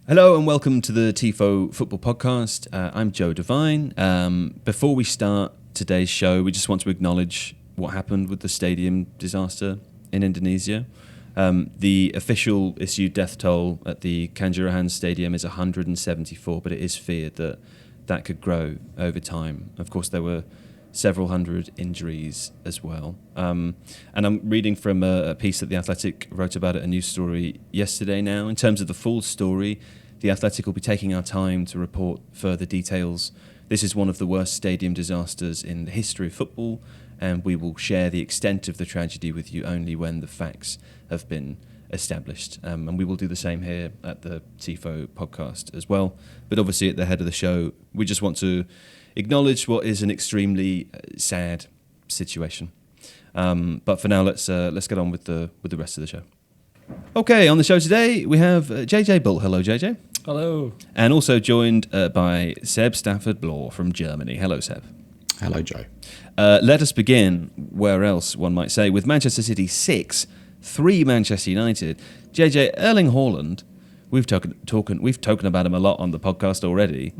Hello and welcome to the Tifo Football Podcast. I'm Joe Devine. Before we start today's show, we just want to acknowledge what happened with the stadium disaster in Indonesia. The official issued death toll at the Kanjuruhan Stadium is 174, but it is feared that that could grow over time. Of course, there were several hundred injuries as well. And I'm reading from a piece that The Athletic wrote about it, a news story yesterday now. In terms of the full story, The Athletic will be taking our time to report further details. This is one of the worst stadium disasters in the history of football, and we will share the extent of the tragedy with you only when the facts have been established. And we will do the same here at the Tifo podcast as well. But obviously at the head of the show, we just want to acknowledge what is an extremely sad situation. But for now, let's get on with the rest of the show. Okay, on the show today, we have JJ Bull. Hello, JJ. Hello. And also joined by Seb Stafford-Bloor from Germany. Hello, Seb. Hello, Joe. Let us begin, where else one might say, with Manchester City 6, 3 Manchester United. JJ, Erling Haaland, we've talked about him a lot on the podcast already.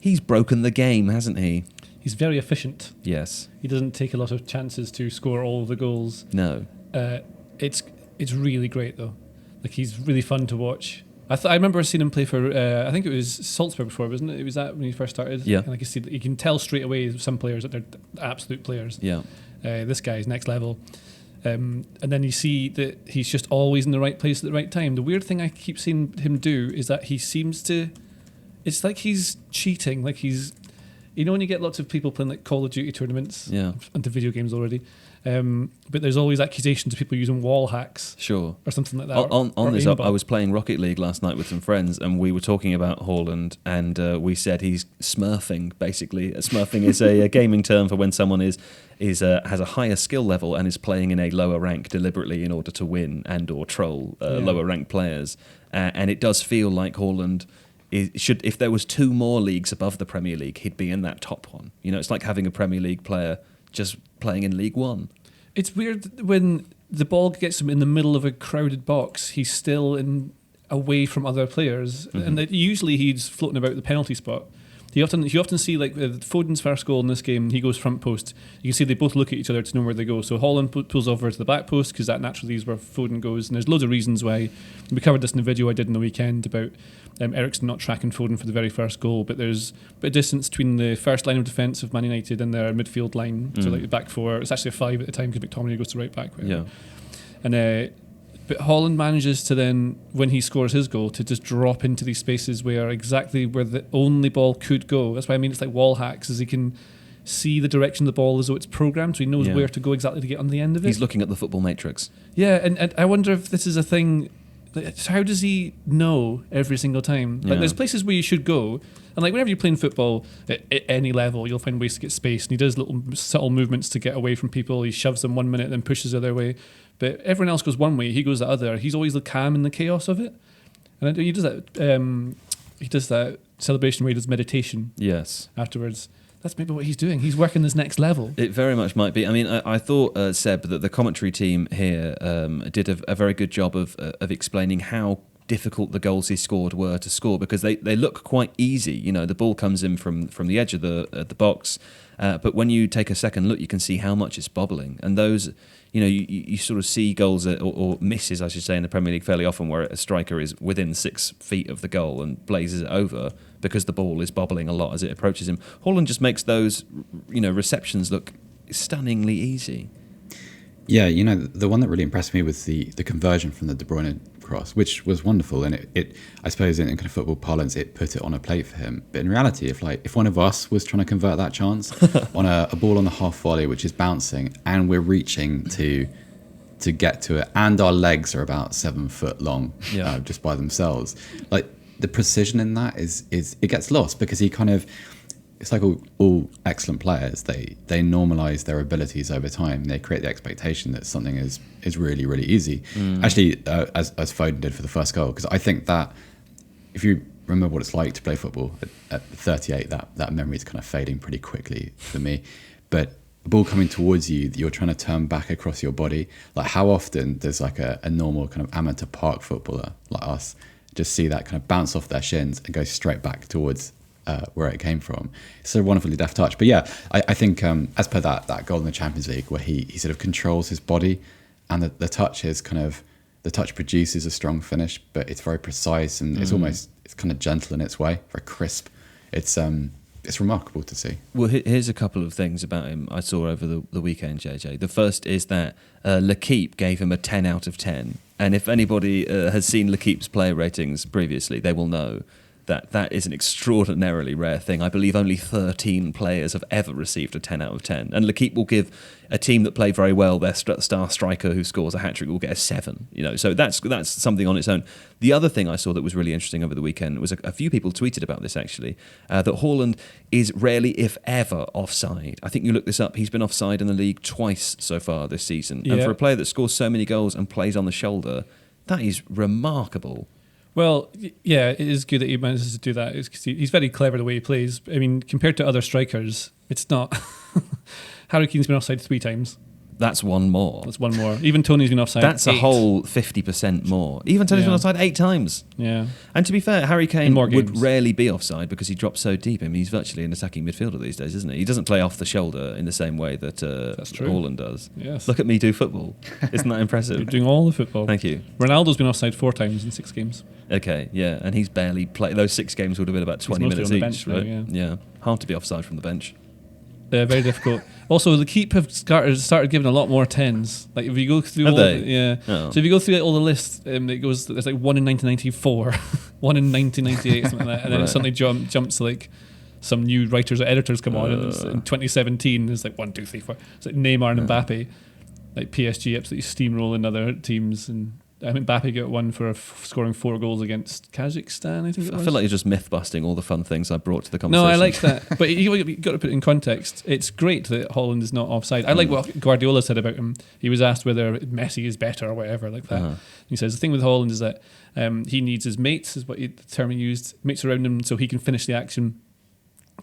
He's broken the game, hasn't he? He's very efficient. Yes. He doesn't take a lot of chances to score all of the goals. No. It's really great, though. Like, he's really fun to watch. I remember seeing him play for, I think it was Salzburg before, wasn't it? It was that when he first started? Yeah. And like you can tell straight away some players that they're absolute players. Yeah. This guy's next level. And then you see that he's just always in the right place at the right time. The weird thing I keep seeing him do is that he seems to... It's like he's cheating. Like he's... You know when you get lots of people playing like Call of Duty tournaments? Yeah. Into video games already. But there's always accusations of people using wall hacks. Sure. Or something like that. On this, I was playing Rocket League last night with some friends, and we were talking about Haaland, and we said he's smurfing, basically. Smurfing is a gaming term for when someone has a higher skill level and is playing in a lower rank deliberately in order to win and or troll lower ranked players. And it does feel like Haaland if there was 2 more leagues above the Premier League, he'd be in that top one. You know, it's like having a Premier League player just playing in League One. It's weird when the ball gets him in the middle of a crowded box, he's still away from other players, and that usually he's floating about the penalty spot. You often see, like Foden's first goal in this game, he goes front post. You can see they both look at each other to know where they go. So Haaland pulls over to the back post because that naturally is where Foden goes. And there's loads of reasons why. We covered this in a video I did in the weekend about Eriksen not tracking Foden for the very first goal. But there's a bit of distance between the first line of defence of Man United and their midfield line. So like the back 4. It's actually a 5 at the time because McTominay goes to right back. Yeah. And but Haaland manages to then, when he scores his goal, to just drop into these spaces where the only ball could go. That's why I mean it's like wall hacks, is he can see the direction of the ball as though it's programmed, so he knows where to go exactly to get on the end of it. He's looking at the football matrix. Yeah, and I wonder if this is a thing. Like, how does he know every single time? Like, there's places where you should go, and like whenever you're playing football at any level, you'll find ways to get space, and he does little subtle movements to get away from people. He shoves them 1 minute, then pushes the other way. But everyone else goes one way, he goes the other. He's always the calm in the chaos of it, and he does that. He does that celebration where he does meditation. Yes. Afterwards. That's maybe what he's doing. He's working this next level. It very much might be. I mean, I thought, Seb, that the commentary team here did a very good job of explaining how difficult the goals he scored were to score, because they look quite easy. You know, the ball comes in from the edge of the box, but when you take a second look, you can see how much it's bobbling. And those, you know, you sort of see goals or misses, I should say, in the Premier League fairly often, where a striker is within 6 feet of the goal and blazes it over because the ball is bobbling a lot as it approaches him. Haaland just makes those, you know, receptions look stunningly easy. Yeah, you know, the one that really impressed me was the conversion from the De Bruyne cross, which was wonderful, and it I suppose in kind of football parlance, it put it on a plate for him. But in reality, if one of us was trying to convert that chance on a ball on the half volley, which is bouncing, and we're reaching to get to it, and our legs are about 7 foot long, just by themselves, like the precision in that is it gets lost, because he kind of, it's like all excellent players, they normalize their abilities over time. They create the expectation that something is really, really easy. Actually, as Foden did for the first goal, because I think that if you remember what it's like to play football at 38, that memory is kind of fading pretty quickly for me. But the ball coming towards you, you're trying to turn back across your body. Like, how often does like a normal kind of amateur park footballer like us just see that kind of bounce off their shins and go straight back towards where it came from. It's a wonderfully deft touch. But yeah, I think as per that goal in the Champions League where he sort of controls his body, and the touch is kind of, the touch produces a strong finish, but it's very precise and it's kind of gentle in its way, very crisp. It's remarkable to see. Well, here's a couple of things about him I saw over the weekend, JJ. The first is that L'Équipe gave him a 10 out of 10. And if anybody has seen L'Équipe's player ratings previously, they will know that is an extraordinarily rare thing. I believe only 13 players have ever received a 10 out of 10. And L'Équipe will give a team that play very well, their star striker who scores a hat-trick will get a 7. So that's something on its own. The other thing I saw that was really interesting over the weekend was a few people tweeted about this actually, that Haaland is rarely, if ever, offside. I think you look this up, he's been offside in the league twice so far this season. Yeah. And for a player that scores so many goals and plays on the shoulder, that is remarkable. Well, yeah, it is good that he manages to do that. He's very clever the way he plays. I mean, compared to other strikers, it's not. Harry Kane's been offside 3 times. That's one more. Even Tony's been offside. That's 8. A whole 50% more. Even Tony's been offside 8 times. Yeah. And to be fair, Harry Kane would rarely be offside because he drops so deep. I mean, he's virtually an attacking midfielder these days, isn't he? He doesn't play off the shoulder in the same way that Haaland does. Yes. Look at me do football. Isn't that impressive? You're doing all the football. Thank you. Ronaldo's been offside 4 times in 6 games. Okay, yeah, and he's barely played. Those 6 games would have been about 20 minutes each, bench, right? Though, Yeah, hard to be offside from the bench. Very difficult. Also, L'Équipe have started giving a lot more 10s. Like if you go through, So if you go through all the lists, it goes. There's like 1 in 1994, 1 in 1998, something like that, and then it suddenly jumps to like some new writers or editors come on, and it's in 2017 it's like 1, 2, 3, 4. It's like Neymar and Mbappe, like PSG absolutely steamrolling other teams, and I think Mbappe got one for scoring 4 goals against Kazakhstan, I think it was. I feel like you're just myth-busting all the fun things I brought to the conversation. No, I like that. But you got to put it in context. It's great that Haaland is not offside. I like what Guardiola said about him. He was asked whether Messi is better or whatever like that. He says the thing with Haaland is that he needs his mates, is what the term he used, mates around him so he can finish the action.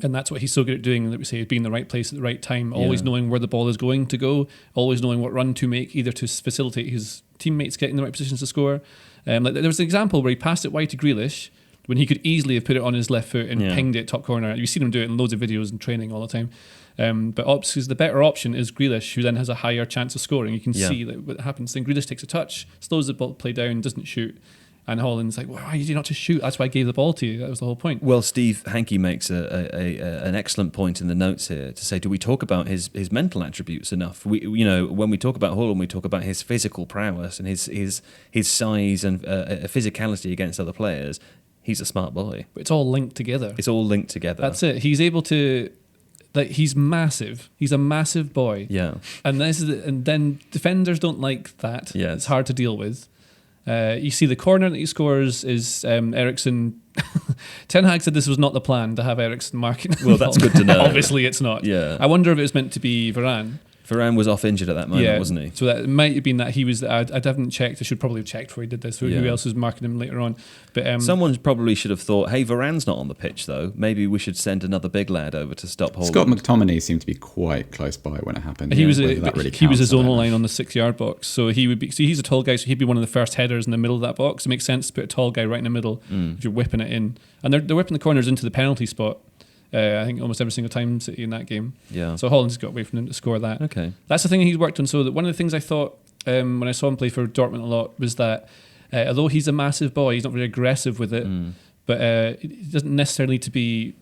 And that's what he's so good at doing, like we say, being in the right place at the right time, always knowing where the ball is going to go, always knowing what run to make, either to facilitate his teammates getting in the right positions to score. Like there was an example where he passed it wide to Grealish when he could easily have put it on his left foot and pinged it top corner. You've seen him do it in loads of videos and training all the time. But the better option is Grealish, who then has a higher chance of scoring. You can see what happens. Then Grealish takes a touch, slows the ball play down, doesn't shoot. And Haaland's like, why did you not just shoot? That's why I gave the ball to you. That was the whole point. Well, Steve Hankey makes an excellent point in the notes here to say, do we talk about his mental attributes enough? When we talk about Haaland, we talk about his physical prowess and his size and physicality against other players. He's a smart boy. But it's all linked together. That's it. He's able to... Like he's massive. He's a massive boy. Yeah. And then defenders don't like that. Yeah. It's hard to deal with. You see the corner that he scores is Eriksen. Ten Hag said this was not the plan to have Eriksen marking. Well, that's good to know. Obviously, it's not. Yeah. I wonder if it was meant to be Varane. Varane was off injured at that moment, wasn't he? So that might have been that he was. I haven't checked. I should probably have checked before he did this. Who else was marking him later on? But someone probably should have thought, "Hey, Varane's not on the pitch, though. Maybe we should send another big lad over to stop Haaland." Scott McTominay seemed to be quite close by when it happened. He was a zonal line on the 6-yard box, so he would be. So he's a tall guy, so he'd be one of the first headers in the middle of that box. It makes sense to put a tall guy right in the middle if you're whipping it in, and they're whipping the corners into the penalty spot. I think almost every single time City in that game. Yeah. So Haaland's got away from him to score that. Okay. That's the thing he's worked on. So that one of the things I thought when I saw him play for Dortmund a lot was that although he's a massive boy, he's not very aggressive with it. But it doesn't necessarily need to be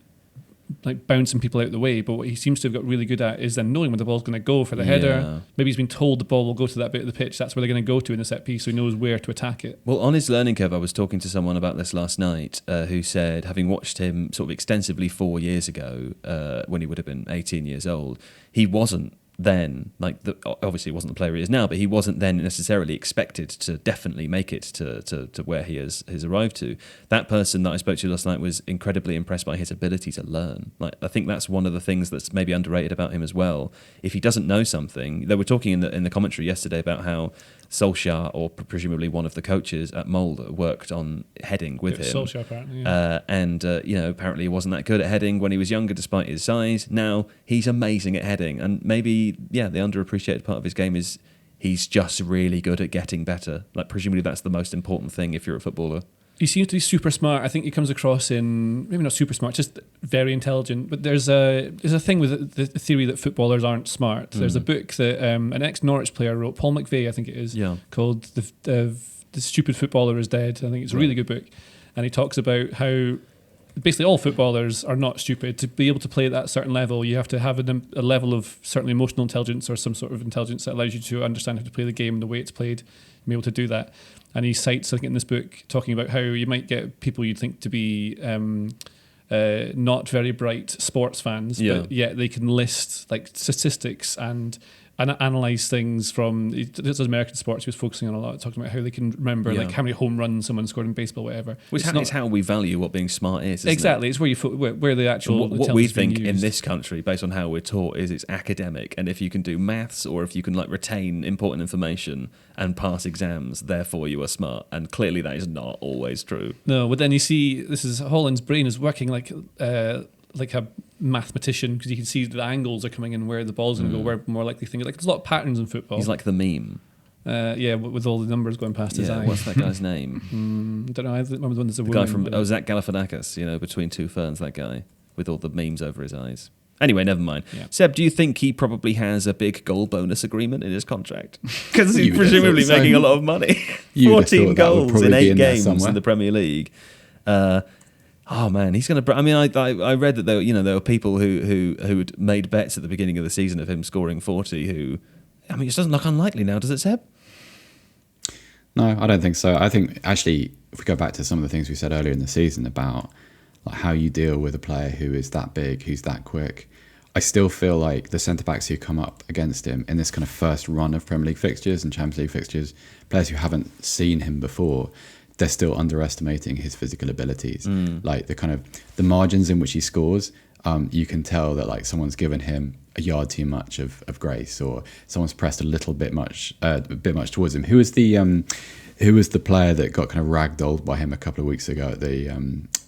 like bouncing people out of the way. But what he seems to have got really good at is then knowing where the ball's going to go for the header. Maybe he's been told the ball will go to that bit of the pitch. That's where they're going to go to in the set piece, so he knows where to attack it. Well, on his learning curve, I was talking to someone about this last night who said, having watched him sort of extensively 4 years ago, when he would have been 18 years old, he wasn't then, obviously he wasn't the player he is now, but he wasn't then necessarily expected to definitely make it to where he has arrived to. That person that I spoke to last night was incredibly impressed by his ability to learn. I think that's one of the things that's maybe underrated about him as well. If he doesn't know something, they were talking in the commentary yesterday about how Solskjaer, or presumably one of the coaches at Molde, worked on heading with him. Solskjaer, apparently. And apparently he wasn't that good at heading when he was younger, despite his size. Now he's amazing at heading, and maybe the underappreciated part of his game is he's just really good at getting better. Presumably that's the most important thing if you're a footballer. He seems to be super smart. I think he comes across in, maybe not super smart, just very intelligent. But there's a thing with the theory that footballers aren't smart. There's a book that an ex-Norwich player wrote, Paul McVeigh, I think it is, called The Stupid Footballer is Dead. I think it's a really good book. And he talks about how basically all footballers are not stupid. To be able to play at that certain level, you have to have a level of certainly emotional intelligence or some sort of intelligence that allows you to understand how to play the game and the way it's played, and be able to do that. And he cites, I think, in this book, talking about how you might get people you'd think to be not very bright sports fans, but yet they can list like statistics and analyse things from, this is American sports he was focusing on a lot, talking about how they can remember like how many home runs someone scored in baseball, whatever. Which is how we value what being smart is, exactly. It? It's where the actual... What we think in this country, based on how we're taught, is it's academic, and if you can do maths or if you can like retain important information and pass exams, therefore you are smart. And clearly that is not always true. No, but then you see, this is Haaland's brain is working like a mathematician, because you can see the angles are coming in where the ball's going to go, where more likely things. Like there's a lot of patterns in football. He's like the meme. With all the numbers going past his eye. What's that guy's name? I don't know. I remember the one that's a the woman. Guy from Zach Galifianakis, Between Two Ferns, that guy with all the memes over his eyes. Anyway, never mind. Yeah. Seb, do you think he probably has a big goal bonus agreement in his contract? Because he's presumably making a lot of money. 14 goals in 8 games in the Premier League. Oh man, he's going to. I mean, I read that there were people who had made bets at the beginning of the season of him scoring 40. Who, I mean, it doesn't look unlikely now, does it, Seb? No, I don't think so. I think actually, if we go back to some of the things we said earlier in the season about like how you deal with a player who is that big, who's that quick, I still feel like the centre backs who come up against him in this kind of first run of Premier League fixtures and Champions League fixtures, players who haven't seen him before, they're still underestimating his physical abilities. Like the margins in which he scores, you can tell that like someone's given him a yard too much of grace, or someone's pressed a bit much towards him. Who was the player that got kind of ragdolled by him a couple of weeks ago at the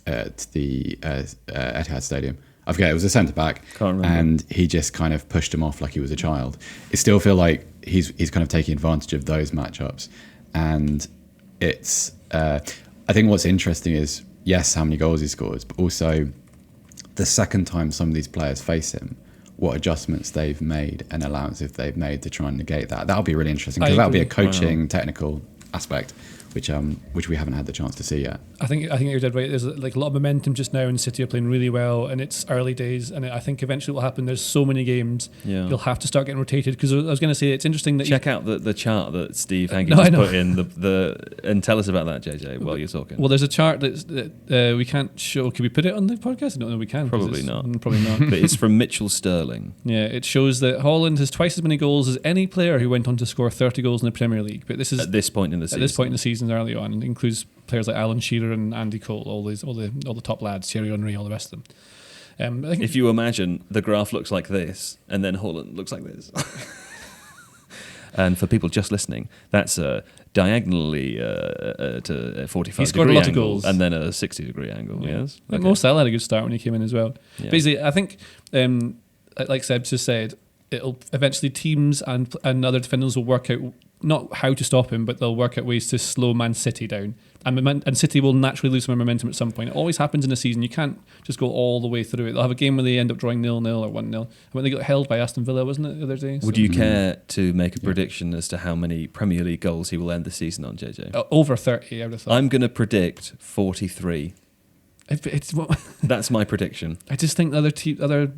Etihad Stadium? I forget, it was a centre back, and he just kind of pushed him off like he was a child. I still feel like he's kind of taking advantage of those matchups, and it's. I think what's interesting is, yes, how many goals he scores, but also the second time some of these players face him, what adjustments they've made and allowances they've made to try and negate that. That'll be really interesting, because that'll be a coaching, technical aspect, which we haven't had the chance to see yet. I think you're dead right. There's like a lot of momentum just now, and City are playing really well, and it's early days. And I think eventually what will happen, there's so many games, you'll have to start getting rotated. Because I was going to say, it's interesting that check out the chart that Steve Hankey just put in and tell us about that, JJ, while you're talking. Well, there's a chart that we can't show. Can we put it on the podcast? I don't know. We can. Probably not. Probably not. But it's from Mitchell Sterling. Yeah, it shows that Haaland has twice as many goals as any player who went on to score 30 goals in the Premier League. But this is at this point in the season. At this point in the season, early on, and includes players like Alan Shearer and Andy Cole, all the top lads, Thierry Henry, all the rest of them. I think if you imagine the graph looks like this, and then Haaland looks like this. And for people just listening, that's diagonally to 45 he scored degree a lot angle, of goals, and then a 60 degree angle. Yes, like Mo Salah had a good start when he came in as well. Yeah. Basically, I think, like Seb just said, it'll eventually teams and other defenders will work out not how to stop him, but they'll work out ways to slow Man City down. And City will naturally lose some momentum at some point. It always happens in a season. You can't just go all the way through it. They'll have a game where they end up drawing 0-0 or 1-0. When they got held by Aston Villa, wasn't it, the other day? Would you care to make a prediction as to how many Premier League goals he will end the season on, JJ? Over 30, I would have thought. I'm going to predict 43. That's my prediction. I just think there are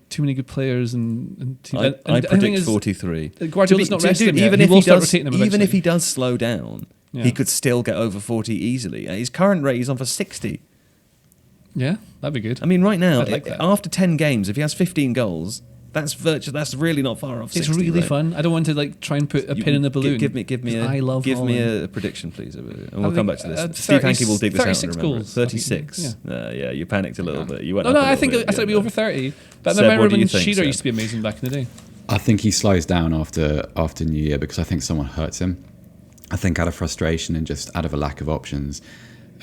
too many good players, and I predict 43. Guardiola's not resting him yet. Even if he does slow down, he could still get over 40 easily. His current rate is on for 60. Yeah, that'd be good. I mean, right now, after 10 games, if he has 15 goals, that's really not far off 60. It's really fun. I don't want to try and put a pin in the balloon. Give me a prediction, please, and we'll come back to this. Steve Hankey will dig this out. 36 goals. 36. Yeah, you panicked a little bit. You went. No, I think it'd be over 30. But I remember when Shearer used to be amazing back in the day. I think he slows down after New Year, because I think someone hurts him. I think out of frustration and just out of a lack of options,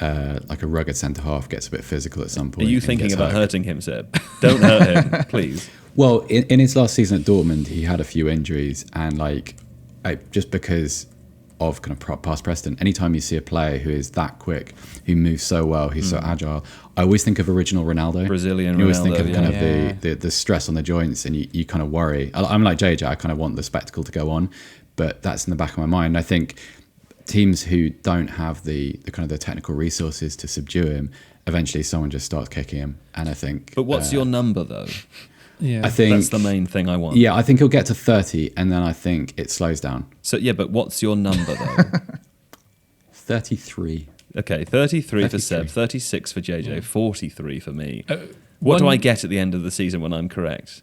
like a rugged centre half gets a bit physical at some point. Are you thinking about hurting him, Seb? Don't hurt him, please. Well, in his last season at Dortmund, he had a few injuries, and just because of kind of past precedent. Anytime you see a player who is that quick, who moves so well, who's so agile, I always think of original Ronaldo. Brazilian You always Ronaldo, think of kind yeah. of the stress on the joints, and you kind of worry. I'm like JJ, I kind of want the spectacle to go on, but that's in the back of my mind. I think teams who don't have the kind of the technical resources to subdue him, eventually someone just starts kicking him. And I think... But what's your number, though? Yeah, I think that's the main thing I want. Yeah, I think he'll get to 30, and then I think it slows down. So, yeah, but what's your number, though? 33. Okay, 33 for Seb, 36 for JJ, 43 for me. What one- do I get at the end of the season when I'm correct?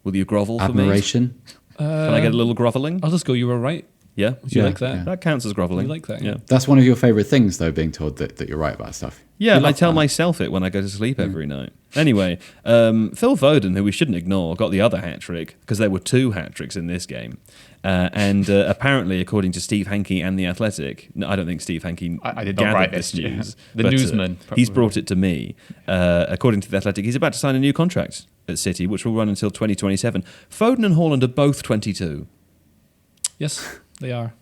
Will you grovel for me? Admiration. Can I get a little groveling? I'll just go, you were right. Yeah? Do you Yeah, like that? yeah. That counts as groveling. You like that, Yeah. That's one of your favourite things, though, being told that you're right about stuff. Yeah, You I love tell that. myself it when I go to sleep every night. Anyway, Phil Foden, who we shouldn't ignore, got the other hat-trick, because there were 2 hat-tricks in this game. And apparently, according to Steve Hankey and The Athletic, no, I don't think Steve Hankey I did not gathered write this this, yeah. news. The but, newsman he's probably. brought it to me. According to The Athletic, he's about to sign a new contract at City, which will run until 2027. Foden and Haaland are both 22. Yes, they are.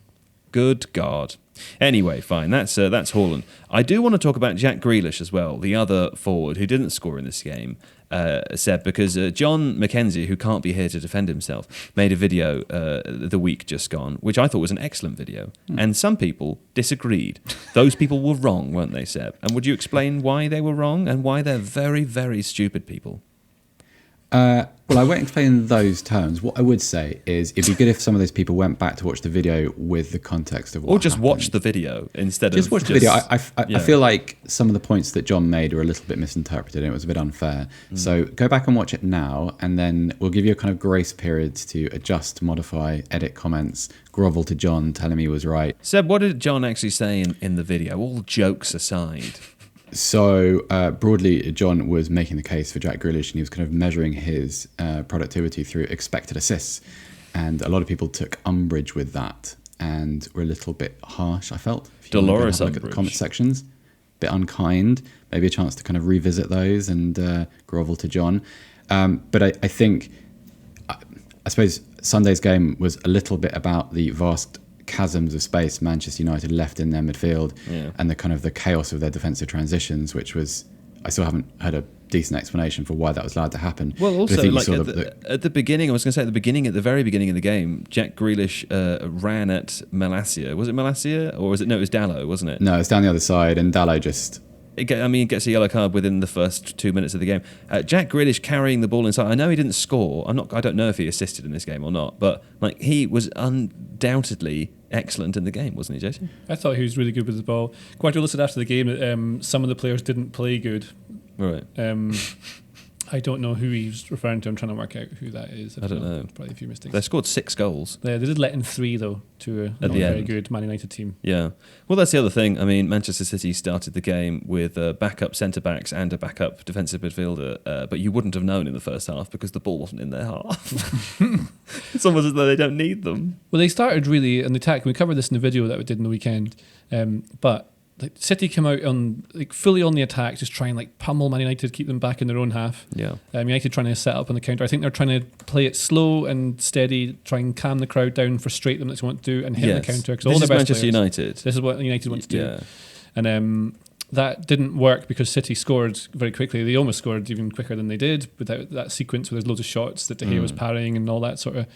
Good God. Anyway, fine. That's Haaland. I do want to talk about Jack Grealish as well, the other forward who didn't score in this game, Seb, because John McKenzie, who can't be here to defend himself, made a video the week just gone, which I thought was an excellent video. And some people disagreed. Those people were wrong, weren't they, Seb? And would you explain why they were wrong and why they're very, very stupid people? Well, I won't explain in those terms. What I would say is it'd be good if some of those people went back to watch the video with the context of what Or just happened. watch the video instead Just of... watch the video. I yeah. feel like some of the points that John made were a little bit misinterpreted and it was a bit unfair. So go back and watch it now, and then we'll give you a kind of grace period to adjust, modify, edit comments, grovel to John, tell him he was right. Seb, what did John actually say in the video, all jokes aside? So broadly, John was making the case for Jack Grealish, and he was kind of measuring his productivity through expected assists. And a lot of people took umbrage with that and were a little bit harsh, I felt. If you want to Dolorous have a look at the umbrage. comment sections, a bit unkind, maybe a chance to kind of revisit those and grovel to John. But I think, I suppose Sunday's game was a little bit about the vast chasms of space Manchester United left in their midfield, and the kind of the chaos of their defensive transitions, which was, I still haven't heard a decent explanation for why that was allowed to happen. Well, But I also, think you like saw at the beginning, I was going to say at the very beginning of the game, Jack Grealish ran at Malacia. Was it Malacia? Or was it, no, it was Dallo, wasn't it? no, it's down the other side, and Dallo just... He gets a yellow card within the first 2 minutes of the game. Jack Grealish carrying the ball inside. I know he didn't score. I don't know if he assisted in this game or not, but like he was undoubtedly excellent in the game, wasn't he, Jason? I thought he was really good with the ball. Guardiola said after the game that some of the players didn't play good. Right. I don't know who he's referring to. I'm trying to work out who that is. I don't know. Probably a few mistakes. They scored 6 goals. They did let in 3 though to a not the very end. good Man United team. Yeah. Well, that's the other thing. I mean, Manchester City started the game with backup centre-backs and a backup defensive midfielder, but you wouldn't have known in the first half because the ball wasn't in their half. It's almost as though they don't need them. Well, they started really in the attack. We covered this in the video that we did in the weekend, but like City came out on like fully on the attack, just trying like pummel Man United, keep them back in their own half. Yeah. United trying to set up on the counter. I think they're trying to play it slow and steady, try and calm the crowd down, frustrate them. That's what they want to do, and hit the counter. This is Manchester United. This is what United want to do. Yeah. And that didn't work because City scored very quickly. They almost scored even quicker than they did without that sequence where there's loads of shots that De Gea was parrying and all that sort of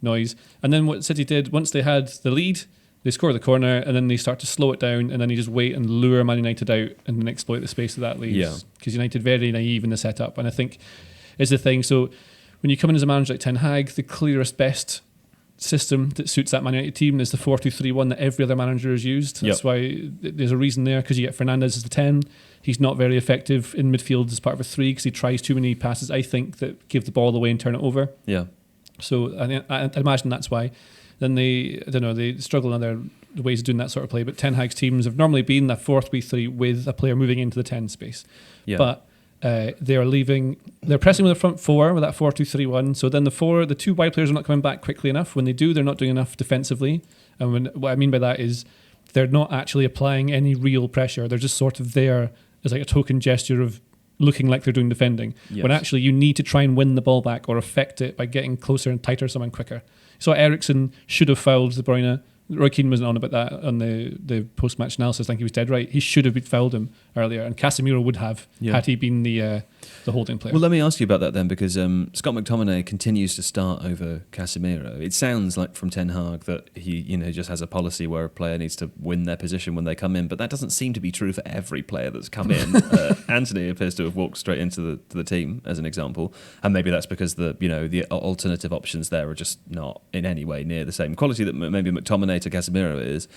noise. And then what City did, once they had the lead, they score the corner and then they start to slow it down and then you just wait and lure Man United out and then exploit the space that that leaves. Yeah. Because United very naive in the setup. And I think is the thing. So when you come in as a manager like Ten Hag, the clearest, best system that suits that Man United team is the 4-2-3-1 that every other manager has used. That's why there's a reason there, because you get Fernandes as the 10. He's not very effective in midfield as part of a 3 because he tries too many passes, I think, that give the ball away and turn it over. Yeah. So I imagine that's why. Then they struggle in other ways of doing that sort of play. But Ten Hag's teams have normally been the 4-3-3 with a player moving into the 10 space. Yeah. But they're pressing with the front 4 with that 4-2-3-1. So then the 2 wide players are not coming back quickly enough. When they do, they're not doing enough defensively. And what I mean by that is they're not actually applying any real pressure. They're just sort of there as like a token gesture of looking like they're doing defending. Yes. When actually you need to try and win the ball back or affect it by getting closer and tighter someone quicker. So Eriksen should have fouled De Bruyne Roy Keane wasn't on about that on the post-match analysis. I think he was dead right. He should have fouled him earlier, and Casemiro would have had he been the holding player. Well, let me ask you about that then, because Scott McTominay continues to start over Casemiro. It sounds like from Ten Hag that he just has a policy where a player needs to win their position when they come in, but that doesn't seem to be true for every player that's come in. Anthony appears to have walked straight into the team, as an example, and maybe that's because the alternative options there are just not in any way near the same quality that maybe McTominay to Casemiro is.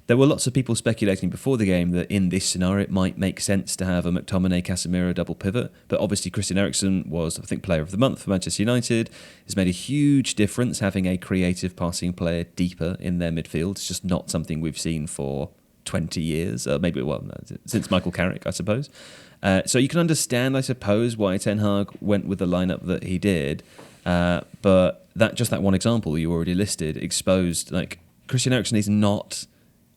There were lots of people speculating before the game that in this scenario it might make sense to have a McTominay-Casemiro double pivot, but obviously Christian Eriksen was, I think, Player of the Month for Manchester United. It's made a huge difference having a creative passing player deeper in their midfield. It's just not something we've seen for 20 years, since Michael Carrick, I suppose. So you can understand, I suppose, why Ten Hag went with the lineup that he did, but that one example you already listed exposed, like, Christian Eriksen is not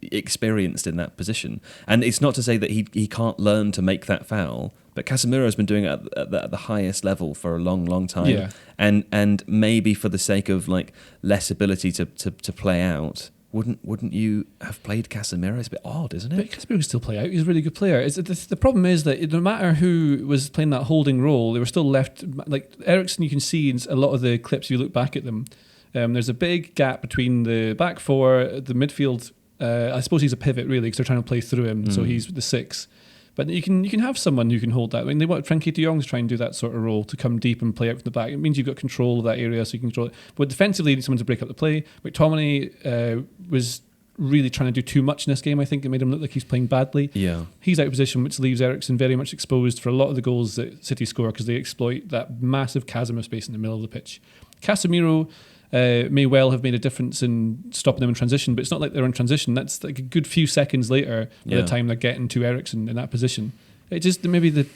experienced in that position, and it's not to say that he can't learn to make that foul, but Casemiro has been doing it at the highest level for a long time, and maybe for the sake of like less ability to play out, wouldn't you have played Casemiro? It's a bit odd, isn't it? But Casemiro can still play out. He's a really good player. The problem is that no matter who was playing that holding role, they were still left. Like Eriksen, you can see in a lot of the clips, you look back at them, there's a big gap between the back four, the midfield. I suppose he's a pivot really because they're trying to play through him, so he's the 6. But you can have someone who can hold that. I mean, they want Frankie de Jong's trying to do that sort of role, to come deep and play out from the back. It means you've got control of that area, so you can control it. But defensively, you need someone to break up the play. McTominay was really trying to do too much in this game. I think it made him look like he's playing badly. Yeah, he's out of position, which leaves Eriksen very much exposed for a lot of the goals that City score because they exploit that massive chasm of space in the middle of the pitch. Casemiro may well have made a difference in stopping them in transition, but it's not like they're in transition. That's like a good few seconds later by the time they're getting to Eriksen in that position. It just, maybe the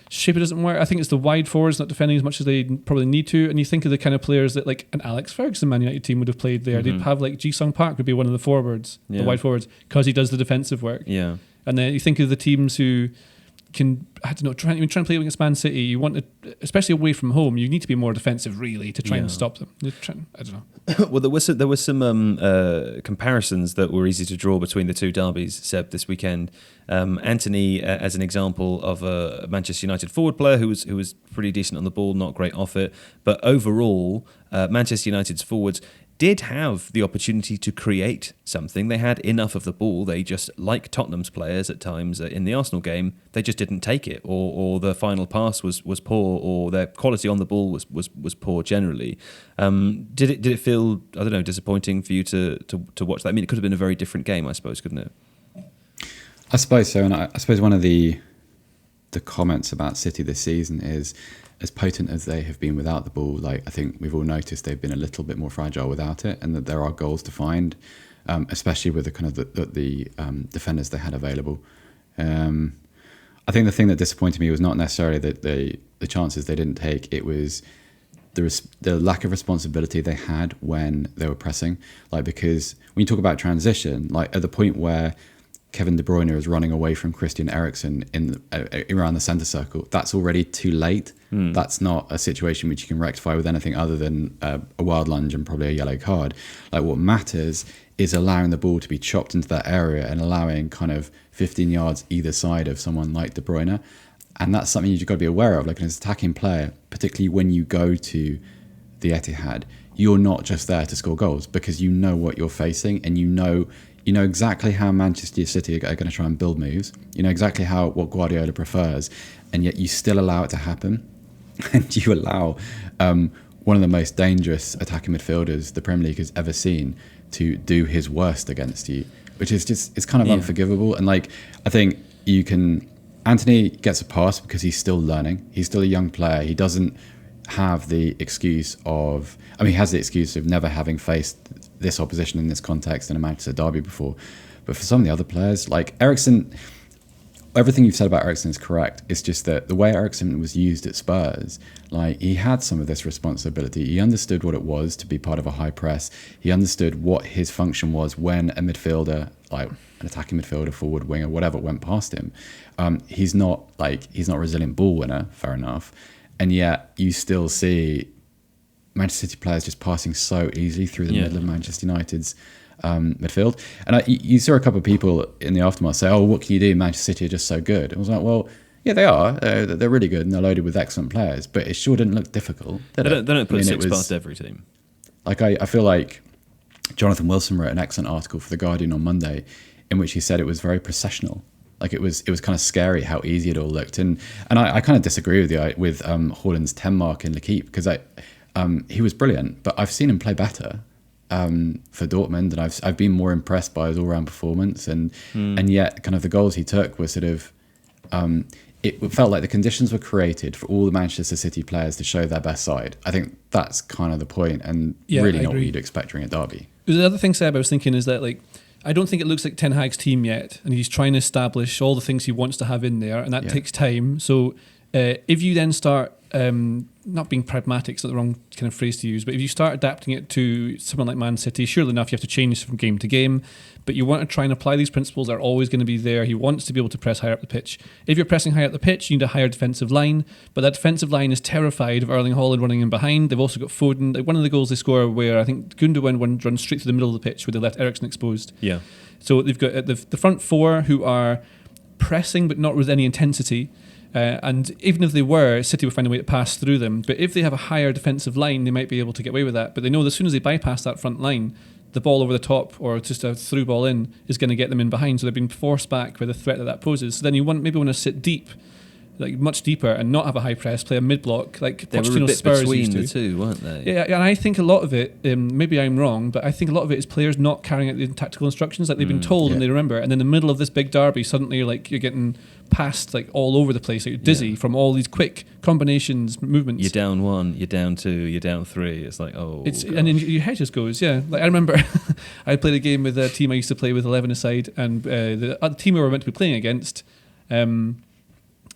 shape doesn't work. I think it's the wide forwards not defending as much as they probably need to, and you think of the kind of players that like an Alex Ferguson Man United team would have played there. They'd have like Ji-Sung Park would be one of the forwards, the wide forwards, because he does the defensive work. Yeah. And then you think of the teams who can, I don't know, try and play against Man City. You want to, especially away from home, you need to be more defensive really to try and stop them. I don't know. Well, there were some comparisons that were easy to draw between the two derbies, Seb, this weekend. Anthony, as an example of a Manchester United forward player who was pretty decent on the ball, not great off it, but overall, Manchester United's forwards did have the opportunity to create something. They had enough of the ball. They just, like Tottenham's players at times in the Arsenal game, they just didn't take it, or the final pass was poor, or their quality on the ball was poor generally. Did it feel, I don't know, disappointing for you to watch that? I mean, it could have been a very different game, I suppose, couldn't it? I suppose so, and I suppose one of the comments about City this season is, as potent as they have been without the ball, like I think we've all noticed they've been a little bit more fragile without it, and that there are goals to find, especially with the kind of the defenders they had available. I think the thing that disappointed me was not necessarily that the chances they didn't take. It was the lack of responsibility they had when they were pressing. Like, because when you talk about transition, like at the point where Kevin De Bruyne is running away from Christian Eriksen around the centre circle, that's already too late. That's not a situation which you can rectify with anything other than a wild lunge and probably a yellow card. Like, what matters is allowing the ball to be chopped into that area and allowing kind of 15 yards either side of someone like De Bruyne. And that's something you've got to be aware of. Like, as an attacking player, particularly when you go to the Etihad, you're not just there to score goals, because you know what you're facing, and you know exactly how Manchester City are going to try and build moves. You know exactly what Guardiola prefers, and yet you still allow it to happen. And you allow one of the most dangerous attacking midfielders the Premier League has ever seen to do his worst against you, which is just, it's kind of unforgivable. And like, I think Anthony gets a pass because he's still learning. He's still a young player. He doesn't have the excuse of, he has the excuse of never having faced this opposition in this context in a Manchester derby before. But for some of the other players, like Eriksen, everything you've said about Eriksen is correct. It's just that the way Eriksen was used at Spurs, like, he had some of this responsibility. He understood what it was to be part of a high press. He understood what his function was when a midfielder, like an attacking midfielder, forward, winger, whatever, went past him. He's not a resilient ball winner, fair enough. And yet you still see Manchester City players just passing so easily through the middle of Manchester United's midfield. And you saw a couple of people in the aftermath say, "Oh, what can you do? Manchester City are just so good." I was like, well, yeah, they are. They're really good and they're loaded with excellent players, but it sure didn't look difficult. They don't put six past every team. Like I feel like Jonathan Wilson wrote an excellent article for The Guardian on Monday in which he said it was very processional. Like it was kind of scary how easy it all looked. And I kind of disagree with you with Haaland's 10 mark in L'Équipe, because he was brilliant, but I've seen him play better for Dortmund, and I've been more impressed by his all-round performance, and yet kind of the goals he took were sort of it felt like the conditions were created for all the Manchester City players to show their best side. I think that's kind of the point, and really not what you'd expect during a derby. The other thing, Seb, I was thinking is that, like, I don't think it looks like Ten Hag's team yet, and he's trying to establish all the things he wants to have in there, and that takes time. So if you then start not being pragmatic, it's not the wrong kind of phrase to use, but if you start adapting it to someone like Man City, surely enough you have to change from game to game, but you want to try and apply these principles that are always going to be there. He wants to be able to press higher up the pitch. If you're pressing higher up the pitch, you need a higher defensive line, but that defensive line is terrified of Erling Haaland running in behind. They've also got Foden. Like, one of the goals they score where I think Gundogan runs straight through the middle of the pitch where they left Eriksen exposed. Yeah. So they've got the front four who are pressing but not with any intensity. And even if they were, City would find a way to pass through them. But if they have a higher defensive line, they might be able to get away with that. But they know that as soon as they bypass that front line, the ball over the top or just a through ball in is going to get them in behind. So they've been forced back by the threat that poses. So then you maybe want to sit deep, like much deeper, and not have a high press, play a mid block like they were a bit Spurs between used to. the two, weren't they? Yeah, and I think a lot of it, maybe I'm wrong, but I think a lot of it is players not carrying out the tactical instructions like they've been told and they remember. And in the middle of this big derby, suddenly you're getting passed like all over the place. Like, you're dizzy from all these quick combinations, movements. You're down 1, you're down 2, you're down 3. It's like, and then your head just goes. Yeah, like I remember, I played a game with a team I used to play with 11 aside, and the other team we were meant to be playing against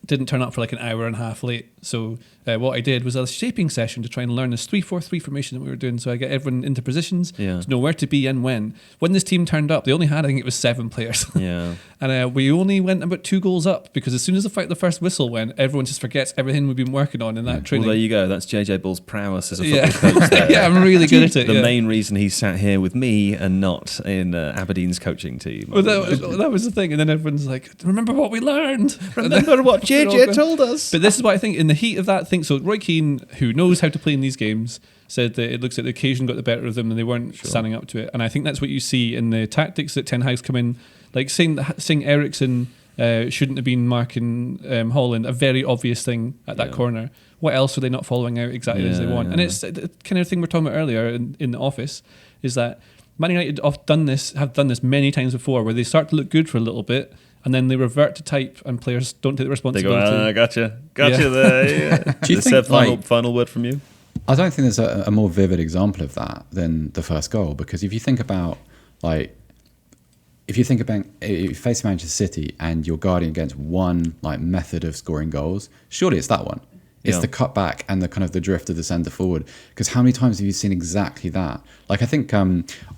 didn't turn up for like an hour and a half late. So what I did was a shaping session to try and learn this 3-4-3 formation that we were doing. So I get everyone into positions to know where to be and when. When this team turned up, they only had, I think it was 7 players. Yeah. And we only went about 2 goals up because as soon as the first whistle went, everyone just forgets everything we've been working on in that training. Well, there you go. That's JJ Bull's prowess as a football coach there. Yeah, I'm really good at it. The main reason he sat here with me and not in Aberdeen's coaching team. Well, that was the thing. And then everyone's like, remember what we learned. Remember what JJ told us. But this is what I think in the heat of that thing. So Roy Keane, who knows how to play in these games, said that it looks like the occasion got the better of them and they weren't standing up to it. And I think that's what you see in the tactics that Ten Hag's come in, like saying Eriksen shouldn't have been marking Haaland, a very obvious thing at that corner. What else are they not following out exactly as they want? And it's the kind of thing we're talking about earlier in the office, is that Man United have done this many times before, where they start to look good for a little bit, and then they revert to type, and players don't take the responsibility. They go, gotcha there. Yeah. Do you think, final word from you? I don't think there's a more vivid example of that than the first goal, because if you think about, if you face Manchester City and you're guarding against one method of scoring goals, surely it's that one. It's the cutback and the kind of the drift of the centre forward. Because how many times have you seen exactly that? Like, I think I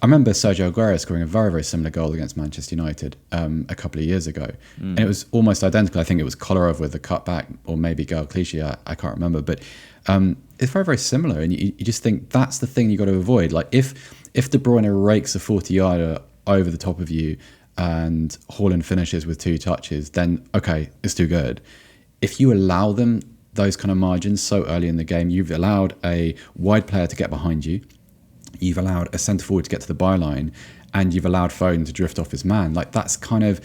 remember Sergio Aguero scoring a very, very similar goal against Manchester United a couple of years ago. And it was almost identical. I think it was Kolarov with the cutback, or maybe Gael Clichy, I can't remember. But it's very, very similar. And you just think that's the thing you got to avoid. Like, if De Bruyne rakes a 40-yarder over the top of you and Haaland finishes with 2 touches, then, okay, it's too good. If you allow them those kind of margins so early in the game, you've allowed a wide player to get behind you, you've allowed a centre forward to get to the byline, and you've allowed Foden to drift off his man. Like, that's kind of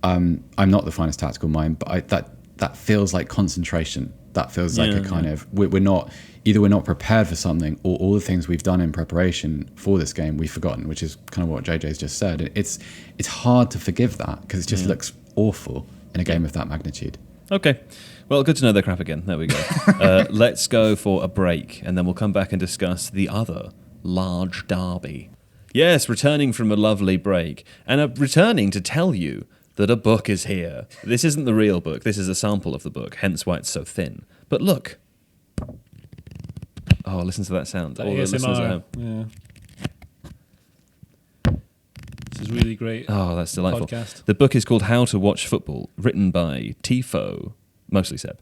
I'm not the finest tactical mind, but that feels like concentration. That feels like a kind of we're not prepared for something, or all the things we've done in preparation for this game we've forgotten, which is kind of what JJ's just said. It's hard to forgive that because it just looks awful in a game of that magnitude. Okay. Well, good to know they're crap again. There we go. Let's go for a break, and then we'll come back and discuss the other large derby. Yes, returning from a lovely break, and returning to tell you that a book is here. This isn't the real book. This is a sample of the book, hence why it's so thin. But look. Oh, listen to that sound. All the listeners at home. Yeah. This is really great. Oh, that's delightful. Podcast. The book is called How to Watch Football, written by Tifo Mostly Seb.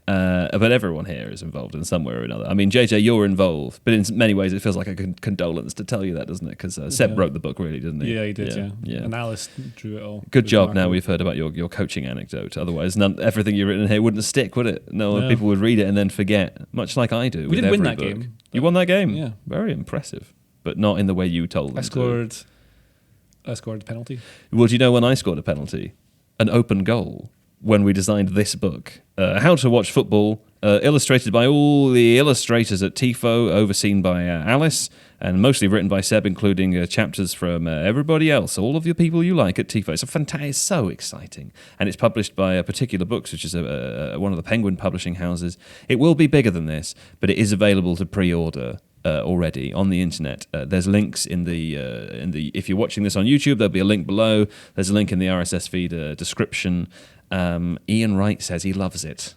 But everyone here is involved in some way or another. I mean, JJ, you're involved, but in many ways it feels like a condolence to tell you that, doesn't it? Because Seb wrote the book, really, didn't he? Yeah, he did, yeah. And Alice drew it all. Good job. Now we've heard about your coaching anecdote. Otherwise, everything you've written here wouldn't stick, would it? No, people would read it and then forget, much like I do. We did win that book. game. You won that game? Yeah. Very impressive, but not in the way you told them I scored a penalty. Well, do you know when I scored a penalty? An open goal. When we designed this book, How to Watch Football, illustrated by all the illustrators at Tifo, overseen by Alice, and mostly written by Seb, including chapters from everybody else, all of the people you like at Tifo. It's it's so exciting. And it's published by Particular Books, which is one of the Penguin publishing houses. It will be bigger than this, but it is available to pre-order already on the internet. There's links in the if you're watching this on YouTube, there'll be a link below. There's a link in the RSS feed description. Ian Wright says he loves it.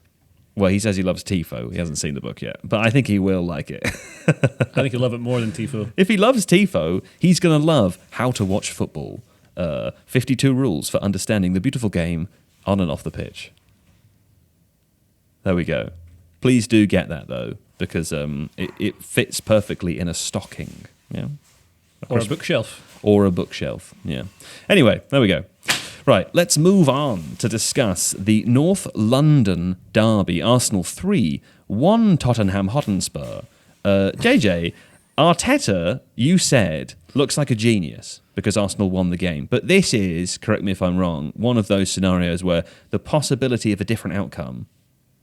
Well, he says he loves Tifo. He hasn't seen the book yet, but I think he will like it. I think he'll love it more than Tifo. If he loves Tifo, he's going to love How to Watch Football. 52 rules for understanding the beautiful game on and off the pitch. There we go. Please do get that, though, because it fits perfectly in a stocking. Yeah, Or a bookshelf. Or a bookshelf, yeah. Anyway, there we go. Right, let's move on to discuss the North London derby. Arsenal 3, 1 Tottenham Hotspur. JJ, Arteta, you said, looks like a genius because Arsenal won the game. But this is, correct me if I'm wrong, one of those scenarios where the possibility of a different outcome